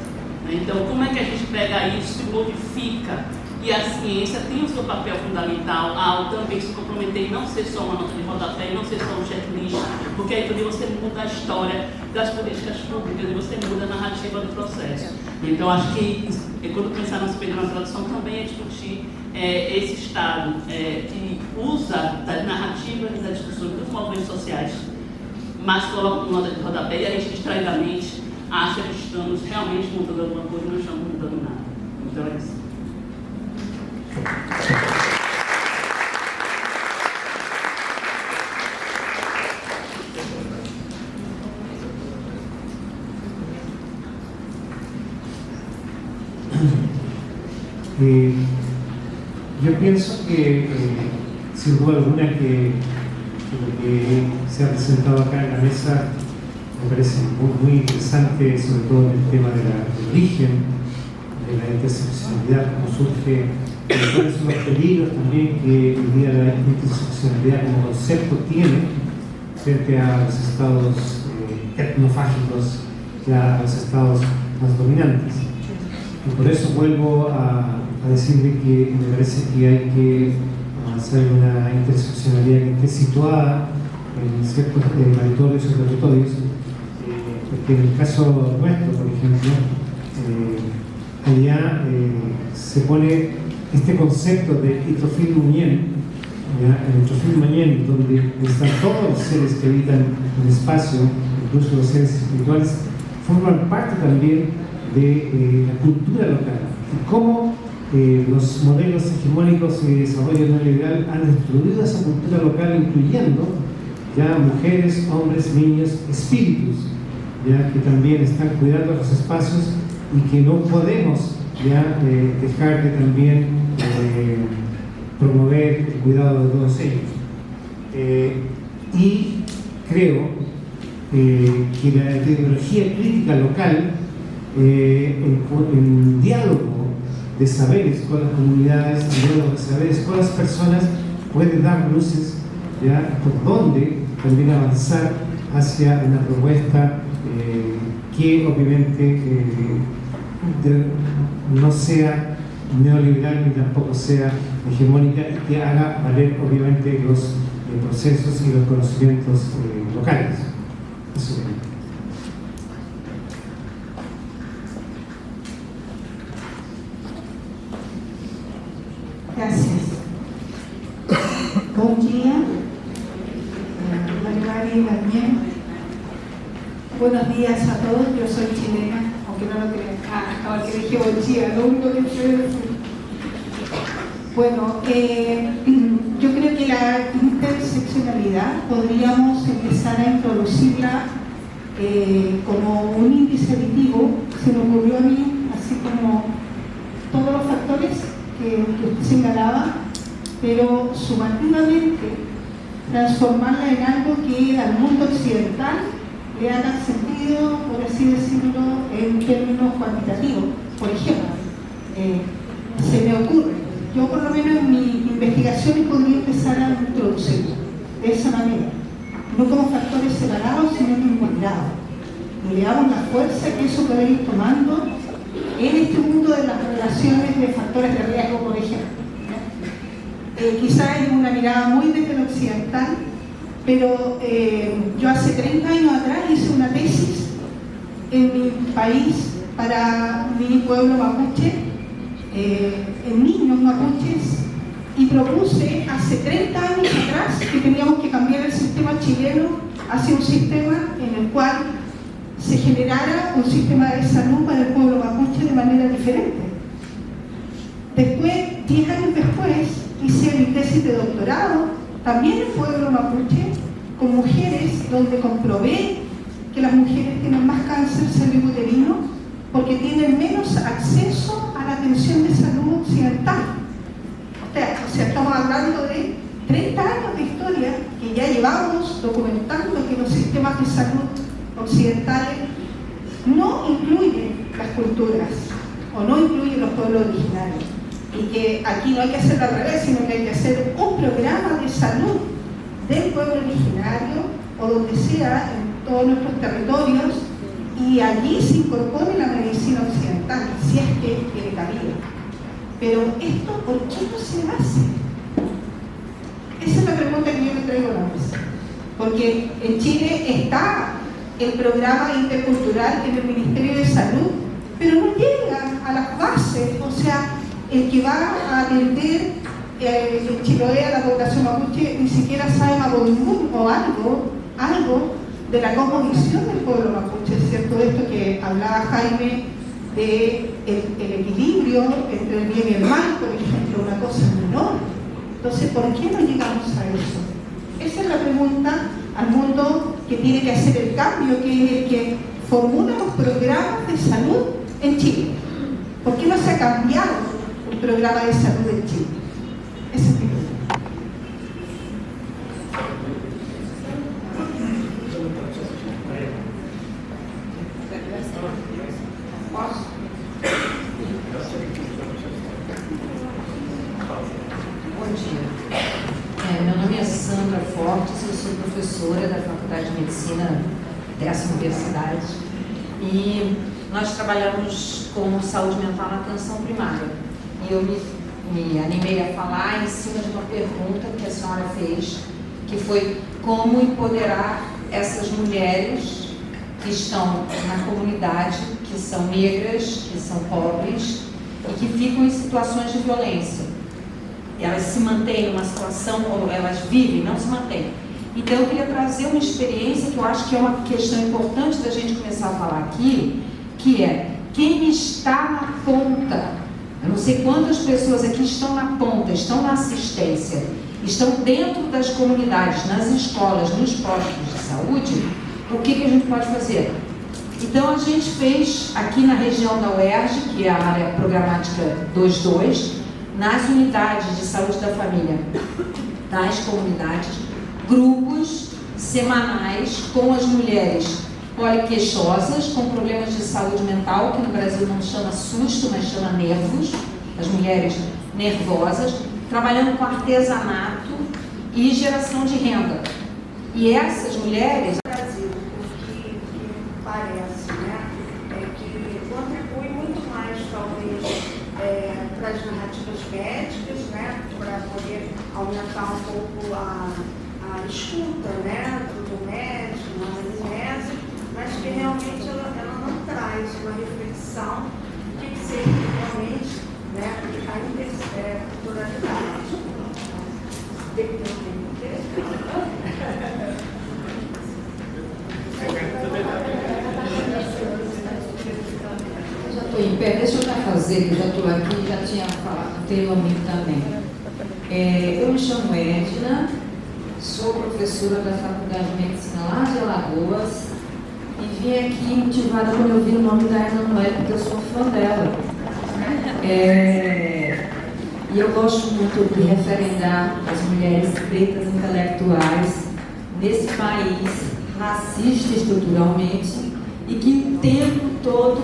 Né? Então, como é que a gente pega isso e modifica? E a ciência tem o seu papel fundamental ao também se comprometer em não ser só uma nota de rodapé, não ser só um checklist, porque aí também você muda a história das políticas públicas e você muda a narrativa do processo. Então, acho que quando pensar no se perder na tradução também é discutir esse Estado que usa das narrativas e das discussões dos movimentos sociais, mas coloca uma nota de rodapé e a gente distraidamente acha que estamos realmente mudando alguma coisa e não estamos mudando nada. Então é isso. Yo pienso que, sin duda alguna, que lo que se ha presentado acá en la mesa me parece muy interesante, sobre todo en el tema del origen, de la interseccionalidad, cómo surge, cuáles son los peligros también que hoy día la interseccionalidad como concepto tiene frente a los estados etnofágicos, a los estados más dominantes. Y por eso vuelvo a decirle que me parece que hay que hacer una interseccionalidad que esté situada en ciertos territorios o territorios, porque en el caso nuestro, por ejemplo, allá se pone este concepto de Hitophil Munien, en Trofim Mañén, donde están todos los seres que habitan el espacio, incluso los seres espirituales, forman parte también de la cultura local. Y cómo los modelos hegemónicos y de desarrollo neoliberal han destruido esa cultura local, incluyendo ya mujeres, hombres, niños, espíritus, ya que también están cuidando los espacios y que no podemos ya dejar de también promover el cuidado de todos ellos. Y creo que la ideología crítica local, en diálogo de saberes con las comunidades, en diálogo de saberes con las personas, puede dar luces ya por donde también avanzar hacia una propuesta que obviamente no sea neoliberal ni tampoco sea hegemónica y que haga valer obviamente los procesos y los conocimientos locales. Eso. Gracias. Bom dia, Maribari también. Buenos días a todos, yo soy chilena, aunque no lo crean. Ahora que dije buen día, lo único que quiero decir. Bueno, yo creo que la interseccionalidad podríamos empezar a introducirla como un índice aditivo. Se me ocurrió a mí, así como todos los factores que usted señalaba, pero sumativamente transformarla en algo que al mundo occidental le haga sentido, por así decirlo, en términos cuantitativos. Por ejemplo, se me ocurre, yo por lo menos en mi investigación podría empezar a introducirlo de esa manera, no como factores separados, sino involucrados. Y le damos la fuerza que eso puede ir tomando en este mundo de las relaciones de factores de riesgo, por ejemplo. Quizás es una mirada muy desde lo occidental, pero yo hace 30 años atrás hice una tesis en mi país para mi pueblo mapuche, en niños mapuches, y propuse hace 30 años atrás que teníamos que cambiar el sistema chileno hacia un sistema en el cual se generara un sistema de salud para el pueblo mapuche de manera diferente. Después, 10 años después, hice mi tesis de doctorado, también en pueblo mapuche, con mujeres, donde comprobé que las mujeres tienen más cáncer cervicuterino porque tienen menos acceso a la atención de salud occidental. O sea, estamos hablando de 30 años de historia que ya llevamos documentando que los sistemas de salud occidentales no incluyen las culturas o no incluyen los pueblos originarios, y que aquí no hay que hacerlo al revés, sino que hay que hacer un programa de salud del pueblo originario o donde sea, en todos nuestros territorios, y allí se incorpore la medicina occidental, si es que tiene cabida. Pero esto, ¿por qué no se hace? Esa es la pregunta que yo le traigo a la mesa. Porque en Chile está el programa intercultural en el Ministerio de Salud, pero no llega a las bases. O sea, el que va a atender en Chiloé a la población mapuche ni siquiera sabe mapudungún o algo de la cosmovisión del pueblo mapuche, ¿cierto? De esto que hablaba Jaime, de el equilibrio entre el bien y el mal, por ejemplo, una cosa menor. Entonces, ¿por qué no llegamos a eso? Esa es la pregunta al mundo que tiene que hacer el cambio, que es el que formula los programas de salud en Chile. ¿Por qué no se ha cambiado el programa de salud en Chile? Esa es mi pregunta. Bom dia. Meu nome é Sandra Fortes, eu sou professora da Faculdade de Medicina dessa universidade e nós trabalhamos com saúde mental na atenção primária. E eu me animei a falar em cima de uma pergunta que a senhora fez, que foi como empoderar essas mulheres que estão na comunidade, que são negras, que são pobres e que ficam em situações de violência. elas se mantêm numa situação, ou elas vivem, não se mantêm. Então eu queria trazer uma experiência que eu acho que é uma questão importante da gente começar a falar aqui, que é quem está na ponta. Eu não sei quantas pessoas aqui estão na ponta, estão na assistência, estão dentro das comunidades, nas escolas, nos postos de saúde. O que a gente pode fazer? Então a gente fez aqui na região da UERJ, que é a área programática 22, nas unidades de saúde da família das comunidades, grupos semanais com as mulheres poliqueixosas, com problemas de saúde mental, que no Brasil não chama susto, mas chama nervos, as mulheres nervosas, trabalhando com artesanato e geração de renda. E essas mulheres... Brasil, o que parece, né, é que contribui muito mais, talvez, para as narrativas médicas, né, para poder aumentar um pouco a escuta, né, do médico, na anamnese, mas que realmente ela não traz uma reflexão do que seria realmente, né, a interculturalidade. Já estou em pé, deixa eu já fazer, que já estou aqui, já tinha falado anteriormente também. Eu me chamo Edna, sou professora da Faculdade de Medicina lá de Alagoas e vim aqui motivada quando eu vi o nome da Emanuele, porque eu sou fã dela. E eu gosto muito de referendar as mulheres pretas intelectuais nesse país racista estruturalmente e que o tempo todo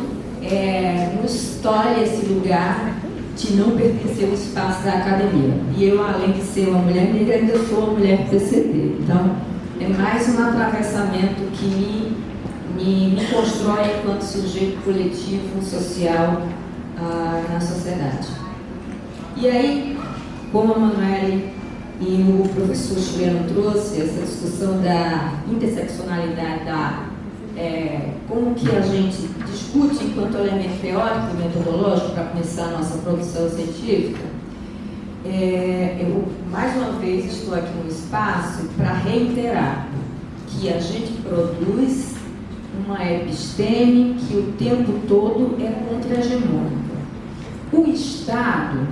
nos tolhe esse lugar de não pertencer ao espaço da academia. E eu, além de ser uma mulher negra, ainda sou uma mulher PCD. Então, é mais um atravessamento que me constrói enquanto sujeito coletivo, social na sociedade. E aí, como a Manuele e o professor chileno trouxe essa discussão da interseccionalidade, como que a gente discute enquanto elemento teórico e metodológico para começar a nossa produção científica, eu mais uma vez estou aqui no espaço para reiterar que a gente produz uma episteme que o tempo todo é contra-hegemônica. O Estado,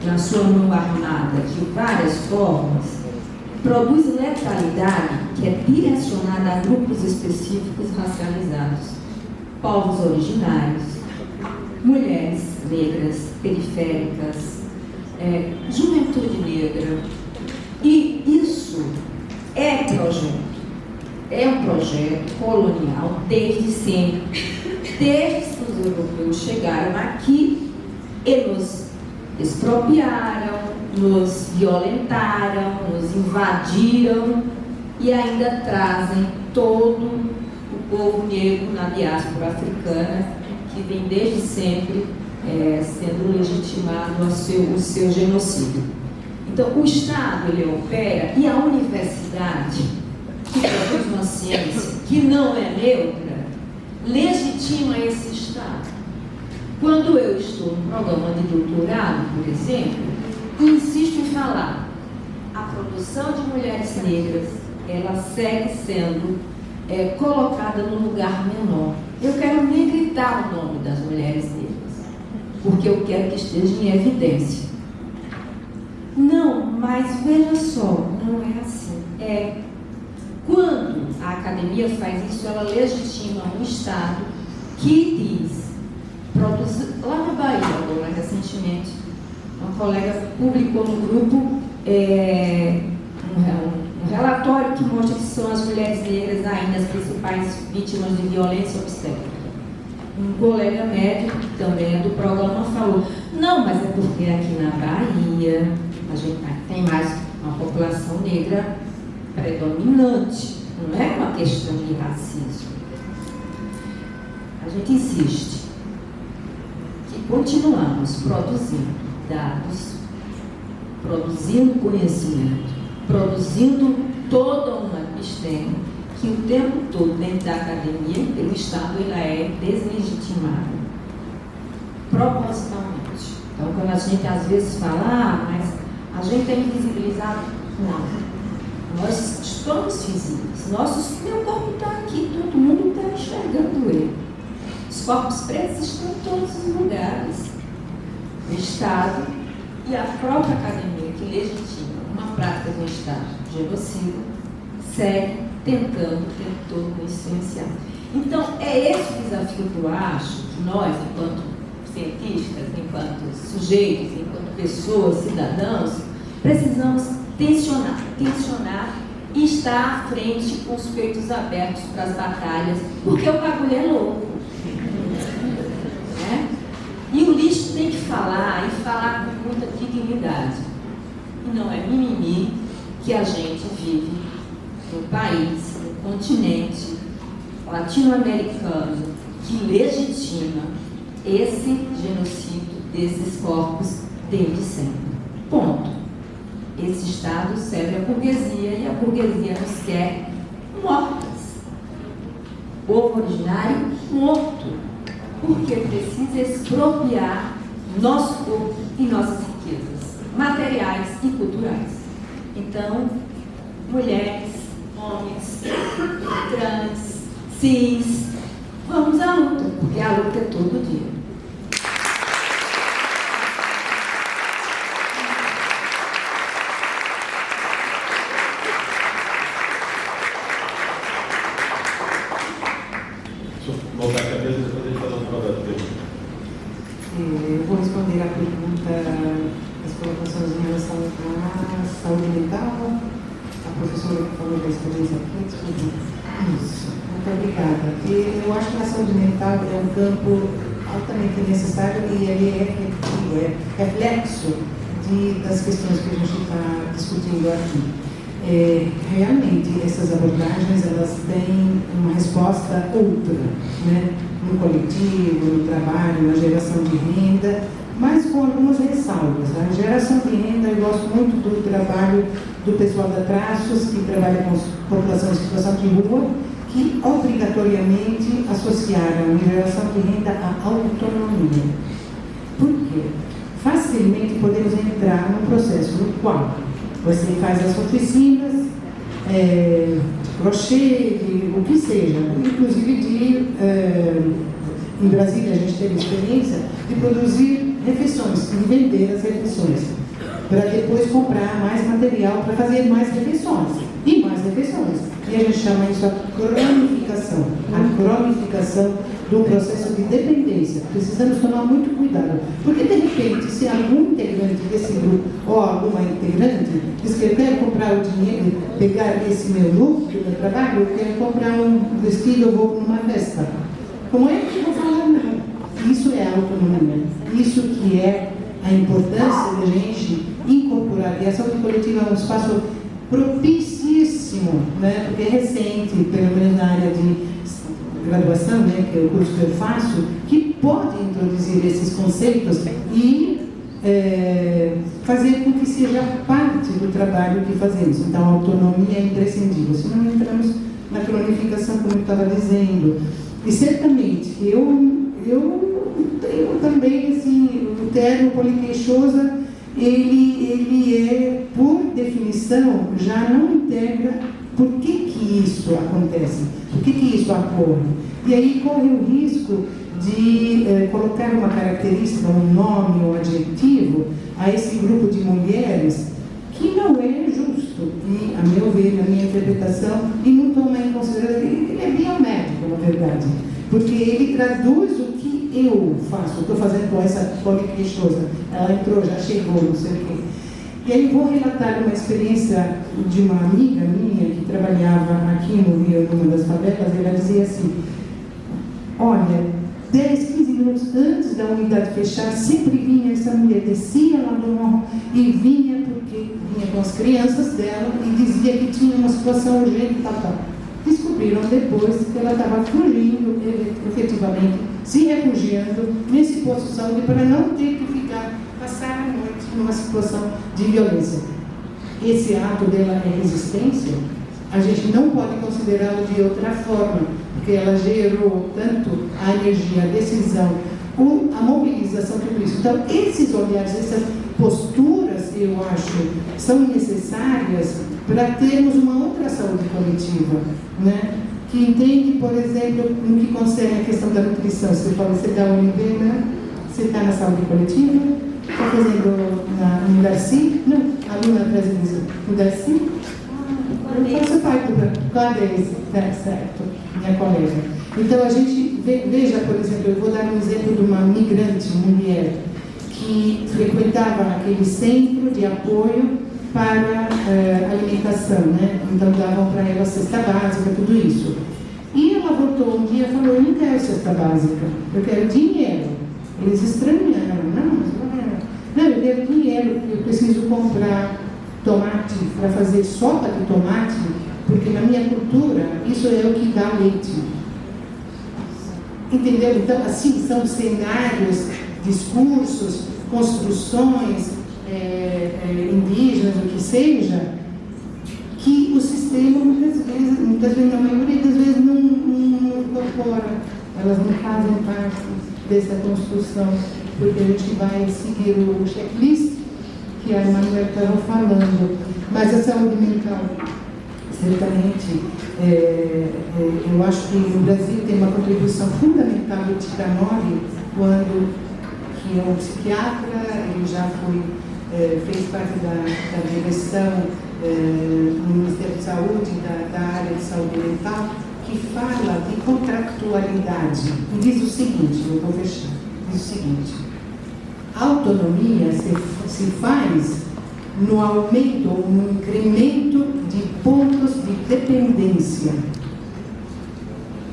na sua mão armada de várias formas, produz letalidade que é direcionada a grupos específicos racializados, povos originários, mulheres negras, periféricas, juventude negra. E isso é um projeto colonial desde sempre, desde que os europeus chegaram aqui e nos expropriaram, nos violentaram, nos invadiram e ainda trazem todo o povo negro na diáspora africana, que vem desde sempre sendo legitimado o seu genocídio. Então, o Estado, ele opera, e a universidade, que produz uma ciência que não é neutra, legitima esse Estado. Quando eu estou no programa de doutorado, por exemplo, insisto em falar, a produção de mulheres negras, ela segue sendo colocada no lugar menor. Eu quero nem gritar o nome das mulheres negras, porque eu quero que esteja em evidência. Não, mas veja só, não é assim. Quando a academia faz isso, ela legitima um Estado que diz, produz, lá na Bahia, agora, recentemente, uma colega publicou no grupo um relatório que mostra que são as mulheres negras ainda as principais vítimas de violência obstétrica. Um colega médico, que também é do programa, falou, não, mas é porque aqui na Bahia a gente tem mais uma população negra predominante, não é uma questão de racismo. A gente insiste que continuamos produzindo dados, produzindo conhecimento, produzindo toda uma episteme que o tempo todo dentro da academia, pelo Estado, ela é deslegitimada propositalmente. Então, quando a gente às vezes fala, mas a gente é invisibilizado, não. Nós estamos visíveis. Meu corpo está aqui, todo mundo está enxergando ele. Os corpos pretos estão em todos os lugares. O Estado e a própria academia, que legitima uma prática de um Estado genocida, segue tentando o tempo todo influenciar. Então, é esse o desafio que eu acho que nós, enquanto cientistas, enquanto sujeitos, enquanto pessoas, cidadãos, precisamos tensionar e estar à frente com os peitos abertos para as batalhas, porque o bagulho é louco. Né? E o lixo tem que falar, e falar com muita dignidade. E não é mimimi que a gente vive no país, no continente latino-americano, que legitima esse genocídio desses corpos desde sempre. Ponto. Esse Estado serve à burguesia e a burguesia nos quer mortas. O povo originário morto, porque precisa expropriar nosso corpo e nossas riquezas materiais e culturais. Então, mulheres, homens, trans, cis, vamos à luta, porque a luta é todo dia. Voltar a cabeça depois a gente faz uma rodada de perguntas. Eu vou responder a pergunta, as colocações em relação à saúde mental. A professora que falou da experiência aqui, desculpa. Isso, muito obrigada. Eu acho que a saúde mental é um campo altamente necessário e ele é reflexo das questões que a gente está discutindo aqui. Realmente, essas abordagens, elas têm uma resposta outra, né? No coletivo, no trabalho, na geração de renda, mas com algumas ressalvas. A geração de renda, eu gosto muito do trabalho do pessoal da Traços, que trabalha com a população em situação de rua, que obrigatoriamente associaram a geração de renda à autonomia. Por quê? Facilmente podemos entrar num processo no qual você faz as oficinas, crochê, o que seja, inclusive em Brasília a gente teve experiência de produzir refeições, de vender as refeições, para depois comprar mais material para fazer mais refeições, e mais refeições. E a gente chama isso a cronificação do processo de dependência. Precisamos tomar muito cuidado, porque de repente, se algum integrante desse grupo, ou alguma integrante, diz que eu quero comprar o dinheiro, pegar esse meu lucro do meu trabalho, eu quero comprar um vestido, eu vou numa festa. Como é que eu vou falar não? Isso é autonomia. Isso que é a importância da gente incorporar. E a saúde coletiva é um espaço propicíssimo, né? Porque é recente, pelo menos na área de graduação, né, que é o curso que eu faço, que pode introduzir esses conceitos e fazer com que seja parte do trabalho que fazemos. Então, a autonomia é imprescindível. Se não entramos na cronificação, como eu estava dizendo. E certamente, eu também, assim, o termo poliqueixosa, ele é, por definição, já não integra por que isso acontece, por que isso ocorre. E aí corre o risco de colocar uma característica, um nome, um adjetivo a esse grupo de mulheres que não é justo, e, a meu ver, na minha interpretação, e não toma em consideração, ele é biomédico, na verdade, porque ele traduz o que eu faço, estou fazendo com essa poliqueixosa, ela entrou, já chegou, não sei o quê. E aí vou relatar uma experiência de uma amiga minha que trabalhava aqui no Rio, numa das favelas. Ela dizia assim: olha, 10, 15 minutos antes da unidade fechar, sempre vinha essa mulher, descia lá do morro e vinha porque vinha com as crianças dela e dizia que tinha uma situação urgente e tal. Descobriram depois que ela estava fugindo, efetivamente, se refugiando nesse posto de saúde para não ter que passar a noite numa situação de violência. Esse ato dela é resistência, a gente não pode considerá-lo de outra forma, porque ela gerou tanto a energia, a decisão a mobilização, tudo isso. Então, esses olhares, essas posturas, eu acho, são necessárias para termos uma outra saúde coletiva, né? Que entende, por exemplo, no que concerne a questão da nutrição. Você fala, você da UNB, né? Você está na saúde coletiva? Está fazendo no Darcy? Não, aluna brasileira no Darcy? Eu faço parte do Cláudia, certo, minha colega. Então, a gente veja, por exemplo, eu vou dar um exemplo de uma migrante mulher que frequentava aquele centro de apoio para alimentação, né? Então, davam para ela cesta básica, tudo isso. E ela voltou um dia e falou, eu não quero cesta básica, eu quero dinheiro. Eles estranharam, não, eu quero dinheiro, eu preciso comprar tomate para fazer sopa de tomate, porque na minha cultura isso é o que dá leite. Entendeu? Então, assim, são cenários, discursos, construções indígenas, o que seja, que o sistema muitas vezes, na maioria das vezes, não incorpora. Elas não fazem parte dessa construção, porque a gente vai seguir o checklist que a Manuela estava falando. Mas a saúde mental, certamente, eu acho que no Brasil tem uma contribuição fundamental do Ticanori, quando que é um psiquiatra, ele já fez parte da direção no Ministério da Saúde, da área de saúde mental, que fala de contractualidade. E diz o seguinte, eu vou fechar, diz o seguinte, a autonomia se faz no aumento ou no incremento de pontos de dependência.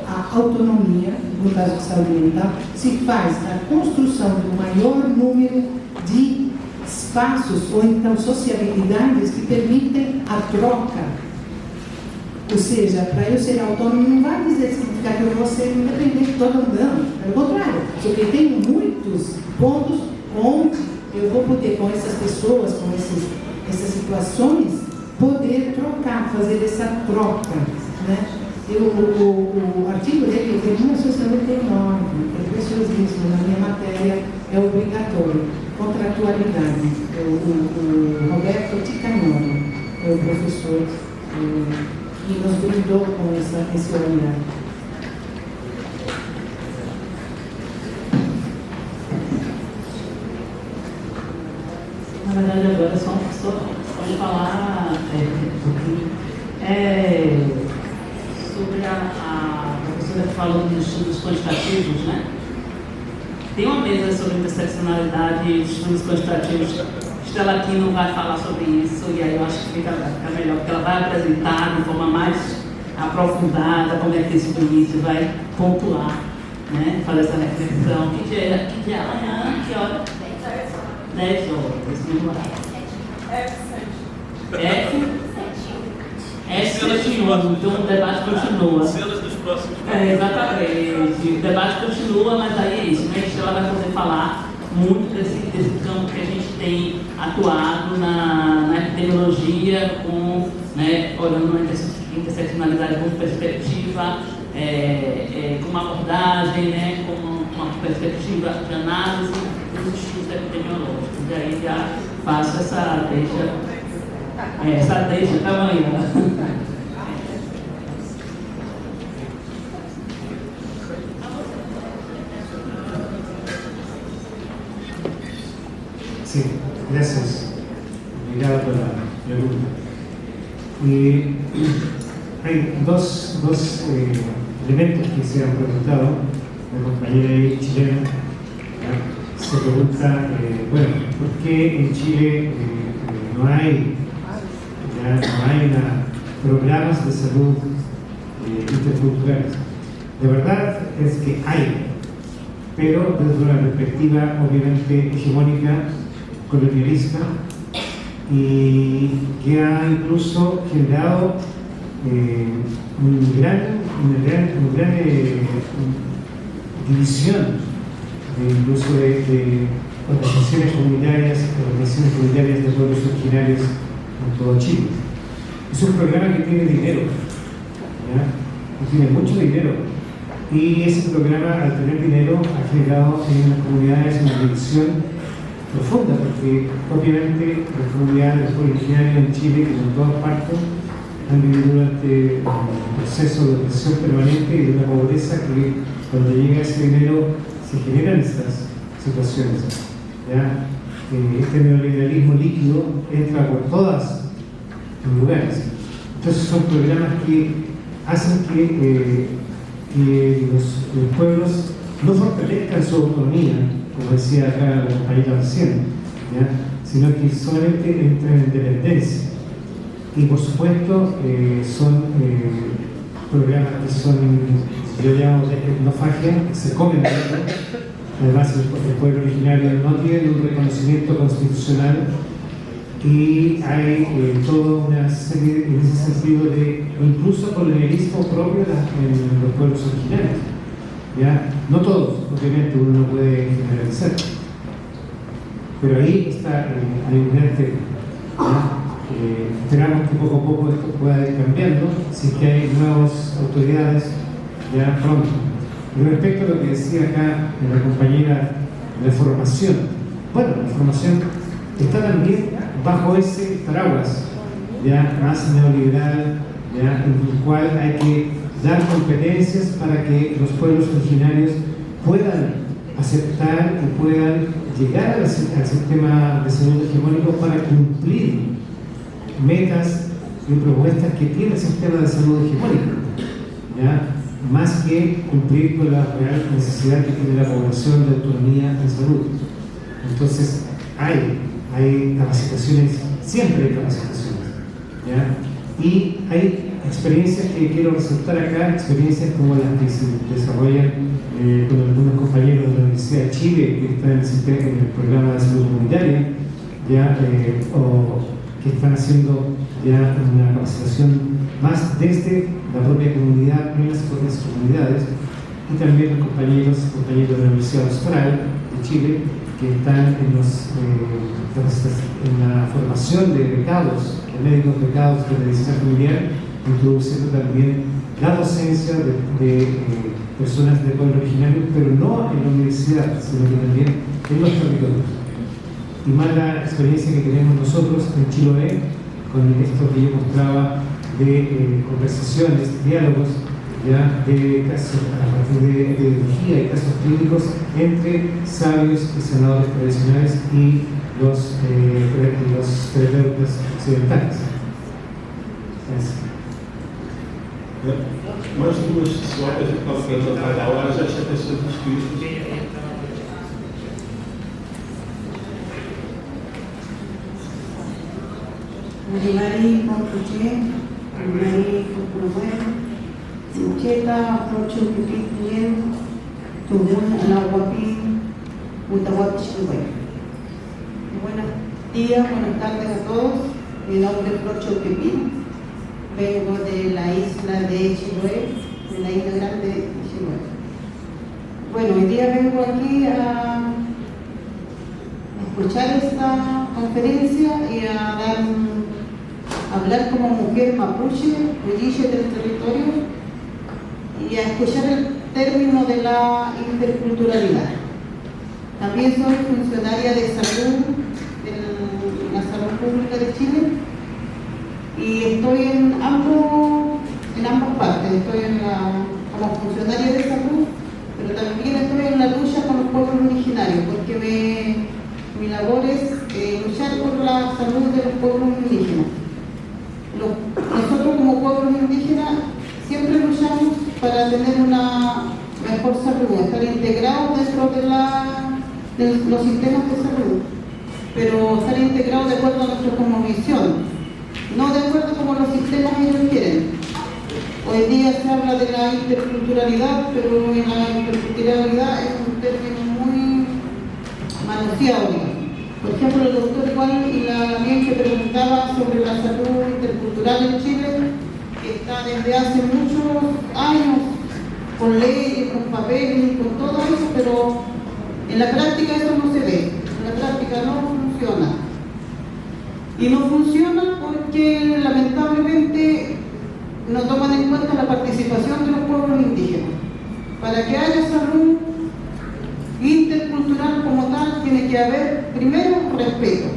A autonomia, no caso de saúde mental, se faz na construção de um maior número de espaços ou então sociabilidades que permitem a troca. Ou seja, para eu ser autônomo não vai significar que eu vou ser independente de todo mundo, não. Pelo contrário, porque eu tenho muitos pontos onde eu vou poder, com essas pessoas, com essas situações, poder trocar, fazer essa troca, né? O artigo dele é de 1999, é preciosíssimo, na minha matéria é obrigatório, contratualidade. O Roberto Ticanori é o professor que nos brindou com esse olhar. Na verdade, agora só pode falar sobre a professora que falou dos estudos quantitativos, né? Tem uma mesa sobre interseccionalidade e estudos quantitativos. Estela Aquino vai falar sobre isso, e aí eu acho que fica melhor, porque ela vai apresentar de forma mais aprofundada como é que esse início vai pontuar, né? Fazer essa reflexão. Que dia é amanhã? Que hora? 10 horas, esse mesmo F7. Então o debate continua. Cenas dos próximos. Exatamente. O debate continua, mas aí é isso, né? A Estela vai poder falar muito desse campo que a gente tem atuado na epidemiologia, olhando a interseccionalidade como perspectiva, como abordagem, né? Como uma perspectiva de análise dos estudos epidemiológicos. E aí já faço essa deixa para amanhã. Sí, gracias. Obrigado pela pergunta. E hay dos elementos que se han preguntado. La compañera chilena se pregunta, ¿por qué en Chile no hay programas de salud interculturales? De verdad es que hay, pero desde una perspectiva obviamente hegemónica, colonialista, y que ha incluso generado una gran división incluso de organizaciones comunitarias de pueblos originarios en todo Chile. Es un programa que tiene dinero, ¿ya? Que tiene mucho dinero, Y ese programa, al tener dinero, ha generado en las comunidades una división profunda, porque obviamente las comunidades originarias en Chile, que en todas partes, han vivido durante un proceso de opresión permanente y de una pobreza que cuando llega ese dinero se generan estas situaciones. ¿Ya? Este neoliberalismo líquido entra por todos los lugares. Entonces son programas que hacen que los pueblos no fortalezcan su autonomía, como decía acá la compañera recién, ¿ya? Sino que solamente entran en dependencia. Y por supuesto son programas que son, yo llamo de etnofagia, que se comen de esto. Además el pueblo originario no tiene un reconocimiento constitucional y hay toda una serie, en ese sentido, de incluso colonialismo propio en los pueblos originarios. ¿Ya? No todos, obviamente uno no puede generalizar, pero ahí está el evidente. Esperamos que poco a poco esto pueda ir cambiando, si es que hay nuevas autoridades ya pronto. Y respecto a lo que decía acá la compañera de formación, bueno, la formación está también bajo ese paraguas ya más neoliberal, ya, en el cual hay que dar competencias para que los pueblos originarios puedan aceptar y puedan llegar al sistema de salud hegemónico para cumplir metas y propuestas que tiene el sistema de salud hegemónico, ¿ya? Más que cumplir con la real necesidad que tiene la población de autonomía en salud. Entonces hay capacitaciones, siempre hay capacitaciones, ¿ya? Y hay experiencias que quiero resaltar acá, experiencias como las que se desarrollan con algunos compañeros de la Universidad de Chile que están en el programa de salud comunitaria, ¿ya? O que están haciendo ya una capacitación más desde la propia comunidad, en las propias comunidades, y también los compañeros de la Universidad Austral de Chile que están en la formación de becados, de médicos becados de medicina familiar, introduciendo también la docencia de personas de pueblo originario, pero no en la universidad, sino que también en los territorios. Y más la experiencia que tenemos nosotros en Chiloé, con esto que yo mostraba de conversaciones, diálogos, ya de casos, a partir de ideología y casos clínicos entre sabios y senadores tradicionales y los terapeutas occidentales. Mais duas só que a gente estava apresentando a hora, já tinha pessoas inscritas. Mari Mapuche, Mari Kukuruwen, Mucheta, Procho Kikikien, Tumun Anahuapi, Utahuapichue. Buenos días, buenas tardes a todos. Mi nombre es Procho Kikikien. Vengo de la isla de Chiloé, de la isla grande de Chiloé. Bueno, hoy día vengo aquí a escuchar esta conferencia y a hablar como mujer mapuche, huilliche del territorio, y a escuchar el término de la interculturalidad. También soy funcionaria de salud, de la salud pública de Chile, y estoy en ambas partes. Estoy como funcionaria de salud, pero también estoy en la lucha con los pueblos originarios, porque mi labor es luchar por la salud de los pueblos indígenas. Nosotros como pueblos indígenas siempre luchamos para tener una mejor salud, estar integrados dentro de los sistemas de salud, pero estar integrados de acuerdo a nuestra cosmovisión, no de acuerdo como los sistemas ellos quieren. Hoy día se habla de la interculturalidad, pero la interculturalidad es un término muy manoseado, digamos. Por ejemplo, el doctor igual y la bien que preguntaba sobre la salud intercultural en Chile, que está desde hace muchos años con leyes, con papeles y con todo eso, pero en la práctica eso no se ve, en la práctica no funciona. Y no funciona porque lamentablemente no toman en cuenta la participación de los pueblos indígenas. Para que haya salud intercultural como tal, tiene que haber, primero, respeto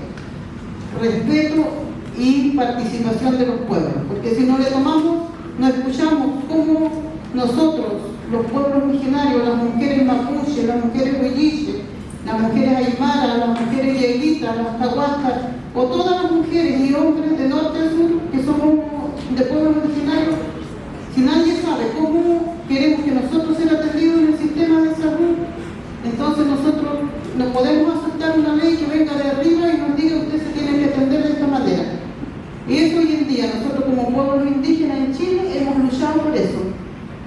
y participación de los pueblos, porque si no le tomamos, no escuchamos cómo nosotros, los pueblos originarios, las mujeres mapuche, las mujeres huilliche, las mujeres aymaras, las mujeres yeguitas, las tahuascas, o todas las mujeres y hombres de norte a sur que somos de pueblos originarios, si nadie sabe cómo queremos que nosotros ser atendidos en el sistema de salud, entonces nosotros no podemos aceptar una ley que venga de arriba y nos diga usted se tiene que atender de esta manera. Y eso hoy en día, nosotros como pueblos indígenas en Chile hemos luchado por eso.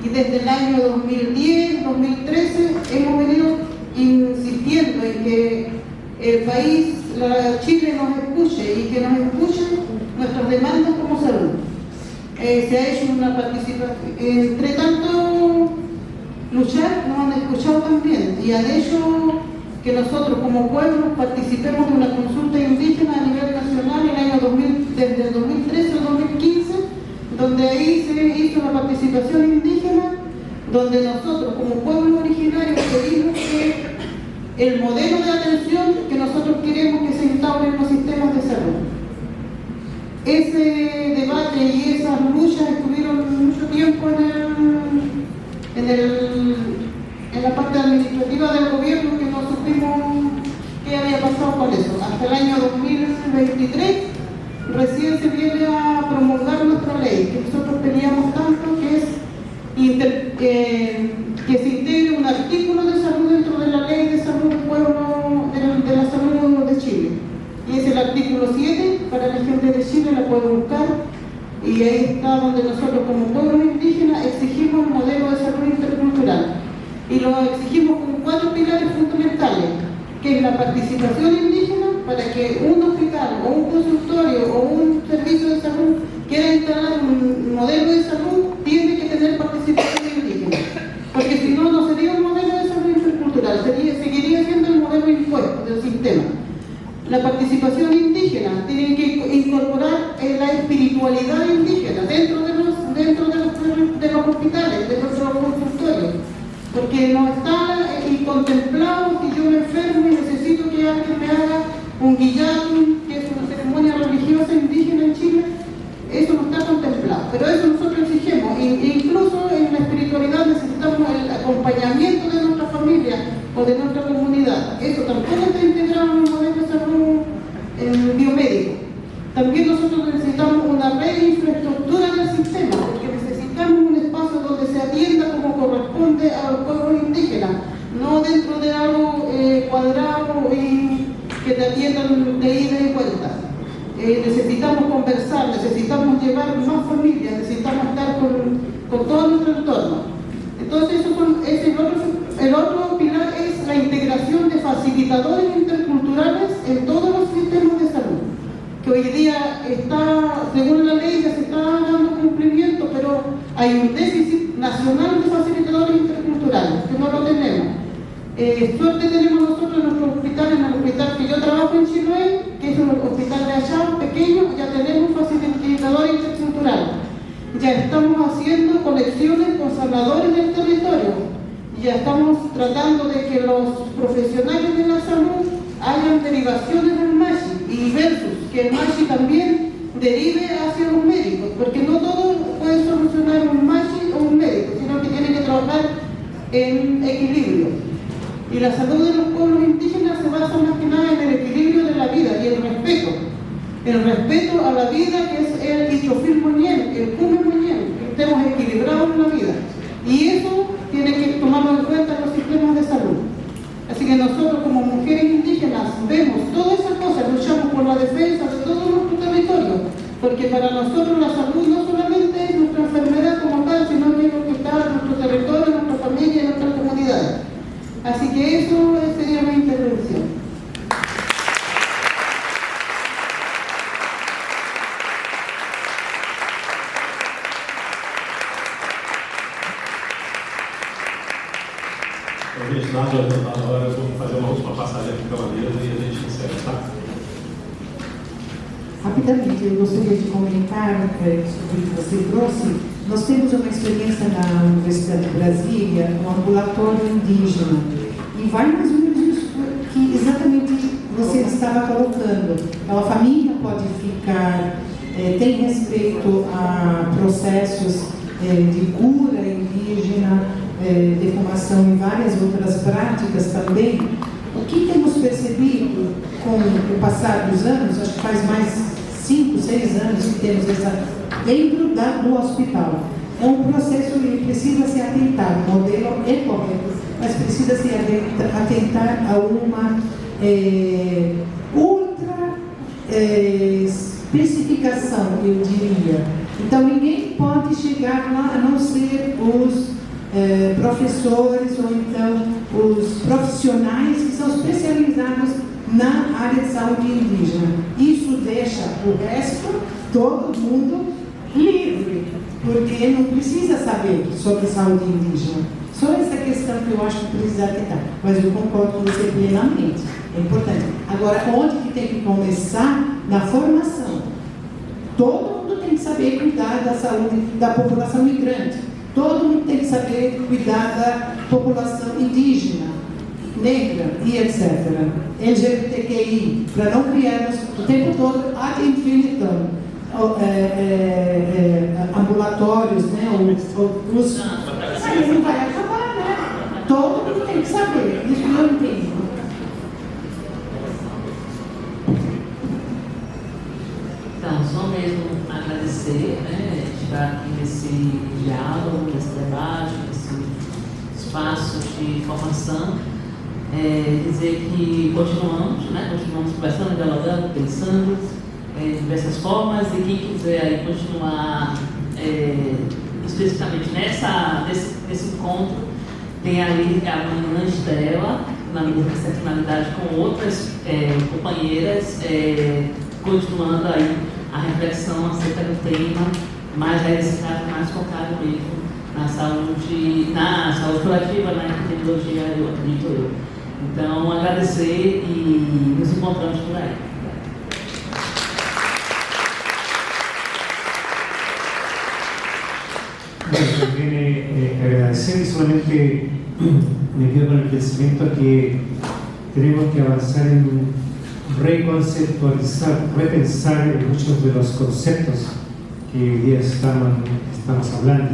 Y desde el año 2010, 2013, hemos venido insistiendo en que el país, Chile nos escuche y que nos escuche nuestras demandas como salud. Se ha hecho una participación, entre tanto luchar, nos han escuchado también y han hecho que nosotros como pueblo participemos de una consulta indígena a nivel nacional en el año 2000, desde el 2013 al 2015, donde ahí se hizo una participación indígena, donde nosotros como pueblo originario pedimos que el modelo de atención que nosotros queremos que se instaure en los sistemas de salud. Ese debate y esas luchas estuvieron mucho tiempo en la parte administrativa del gobierno, que no supimos qué había pasado con eso. Hasta el año 2023 recién se viene a promulgar nuestra ley, que nosotros pedíamos tanto, que es que se integre un artículo de salud dentro de la ley de salud del pueblo, de la salud de Chile. Y es el artículo 7, para la gente de Chile la puede buscar, y ahí está donde nosotros como pueblo indígena exigimos un modelo de salud intercultural. Y lo exigimos con 4 pilares fundamentales, que es la participación indígena, para que un hospital o un consultorio o un servicio de salud quiera instalar un modelo de salud, tiene que tener participación indígena. Porque si no, no sería un modelo de salud intercultural, seguiría siendo el modelo impuesto del sistema. La participación indígena tiene que incorporar la espiritualidad indígena dentro de los hospitales, de nuestros consultorios, porque no está contemplado que yo me enfermo y necesito que alguien me haga un guillatún, que es una ceremonia religiosa indígena en Chile. Eso no está contemplado, pero eso nosotros exigimos. Incluso en la espiritualidad necesitamos el acompañamiento de nuestra familia o de nuestra comunidad. Eso tampoco está integrado en el modelo de salud biomédico. También nosotros necesitamos una reinfraestructura del sistema, porque necesitamos un espacio donde se atienda como corresponde a los pueblos indígenas, no dentro de algo cuadrado y que te atiendan de ida y vuelta. Necesitamos conversar, necesitamos llevar más familias, necesitamos estar con todo nuestro entorno. Entonces, el otro pilar es la integración de facilitadores interculturales en todos los sistemas de salud, que hoy día está, según la ley, ya se está dando cumplimiento, pero hay un déficit nacional de facilitadores interculturales, que no lo tenemos. Suerte tenemos nosotros en nuestro hospital, en el hospital que yo trabajo en Chiloé, que es un hospital de allá pequeño, ya tenemos facilitador intercultural. Ya estamos haciendo conexiones con sanadores del territorio. Ya estamos tratando de que los profesionales de la salud hagan derivaciones del MASHI y versus que el MASHI también derive hacia los médicos, porque no todo puede solucionar un MASHI o un médico, sino que tiene que trabajar en equilibrio. Y la salud de los pueblos indígenas se basa más que nada en el equilibrio de la vida y el respeto. El respeto a la vida, que es el Ichofil Moñén, el Cume Moñén, que estemos equilibrados en la vida. Y eso tiene que tomarlo en cuenta en los sistemas de salud. Así que nosotros como mujeres indígenas vemos todas esas cosas, luchamos por la defensa de todo nuestro territorio, porque para nosotros la salud no solamente es nuestra enfermedad como tal, sino que es lo que está en nuestro territorio, en nuestra familia y en nuestras comunidades. Así que eso sería mi intervención. Gente, nada, agora eu vou fazer uma última passagem aqui pela mesa e a gente encerra, tá? Rapidamente, eu gostaria de comentar sobre o que você trouxe. Nós temos uma experiência na Universidade de Brasília, um ambulatório indígena, e vai mais ou menos isso que exatamente você estava colocando. Então, a família pode ficar, tem respeito a processos de cura indígena, defumação e várias outras práticas também. O que temos percebido com o passar dos anos, acho que faz mais 5, 6 anos que temos essa dentro do hospital. É um processo que precisa se atentar, o modelo é correto, mas precisa se atentar a uma outra especificação, eu diria. Então, ninguém pode chegar lá a não ser os professores ou então os profissionais que são especializados na área de saúde indígena. Isso deixa o resto, todo mundo, livre, porque não precisa saber sobre saúde indígena. Só essa questão que eu acho que precisa atentar. Mas eu concordo com você plenamente. É importante. Agora, onde que tem que começar? Na formação. Todo mundo tem que saber cuidar da saúde da população migrante. Todo mundo tem que saber cuidar da população indígena, negra e etc. LGBTQI, para não criarmos o tempo todo ad infinitum ambulatórios, né? Aí não vai acabar, né? Todo mundo tem que saber, isso eu entendo. Então, só mesmo agradecer, né, de estar aqui nesse diálogo, nesse debate, nesse espaço de formação. Dizer que continuamos conversando, dialogando, pensando de diversas formas, e quem quiser aí continuar especificamente nesse encontro, tem ali amanhã Estela, na interseccionalidade, com outras companheiras, continuando aí a reflexão acerca do tema, mas aí nesse caso mais focado mesmo na saúde coletiva, na epidemiologia, eu acredito. Então, agradecer e nos encontramos por aí. También agradecer y solamente me quedo con el pensamiento que tenemos que avanzar en reconceptualizar, repensar muchos de los conceptos que hoy día estamos hablando.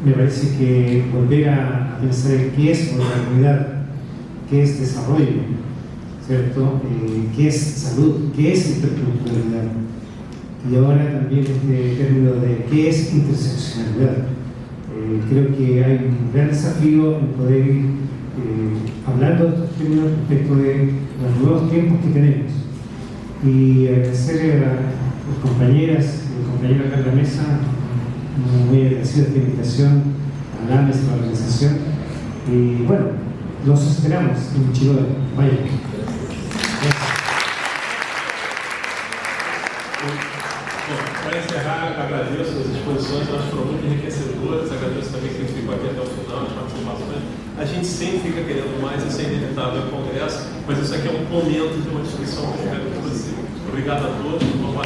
Me parece que volver a pensar en qué es modernidad, qué es desarrollo, ¿cierto? Qué es salud, qué es interculturalidad. Y ahora también este término de qué es interseccionalidad. Creo que hay un gran desafío en poder ir hablando de estos términos respecto de los nuevos tiempos que tenemos. Y agradecer a las compañeras y compañeros acá en la mesa, muy agradecido esta invitación a la mesa de la organización. Y bueno, los esperamos en Chiloé. Vaya. Para encerrar, agradeço as exposições, elas foram muito enriquecedoras, agradeço também quem ficou aqui até o final, as participações. A gente sempre fica querendo mais, isso é inevitável, é um congresso, mas isso aqui é um momento de uma discussão que eu quero com você. Obrigado a todos, vamos lá.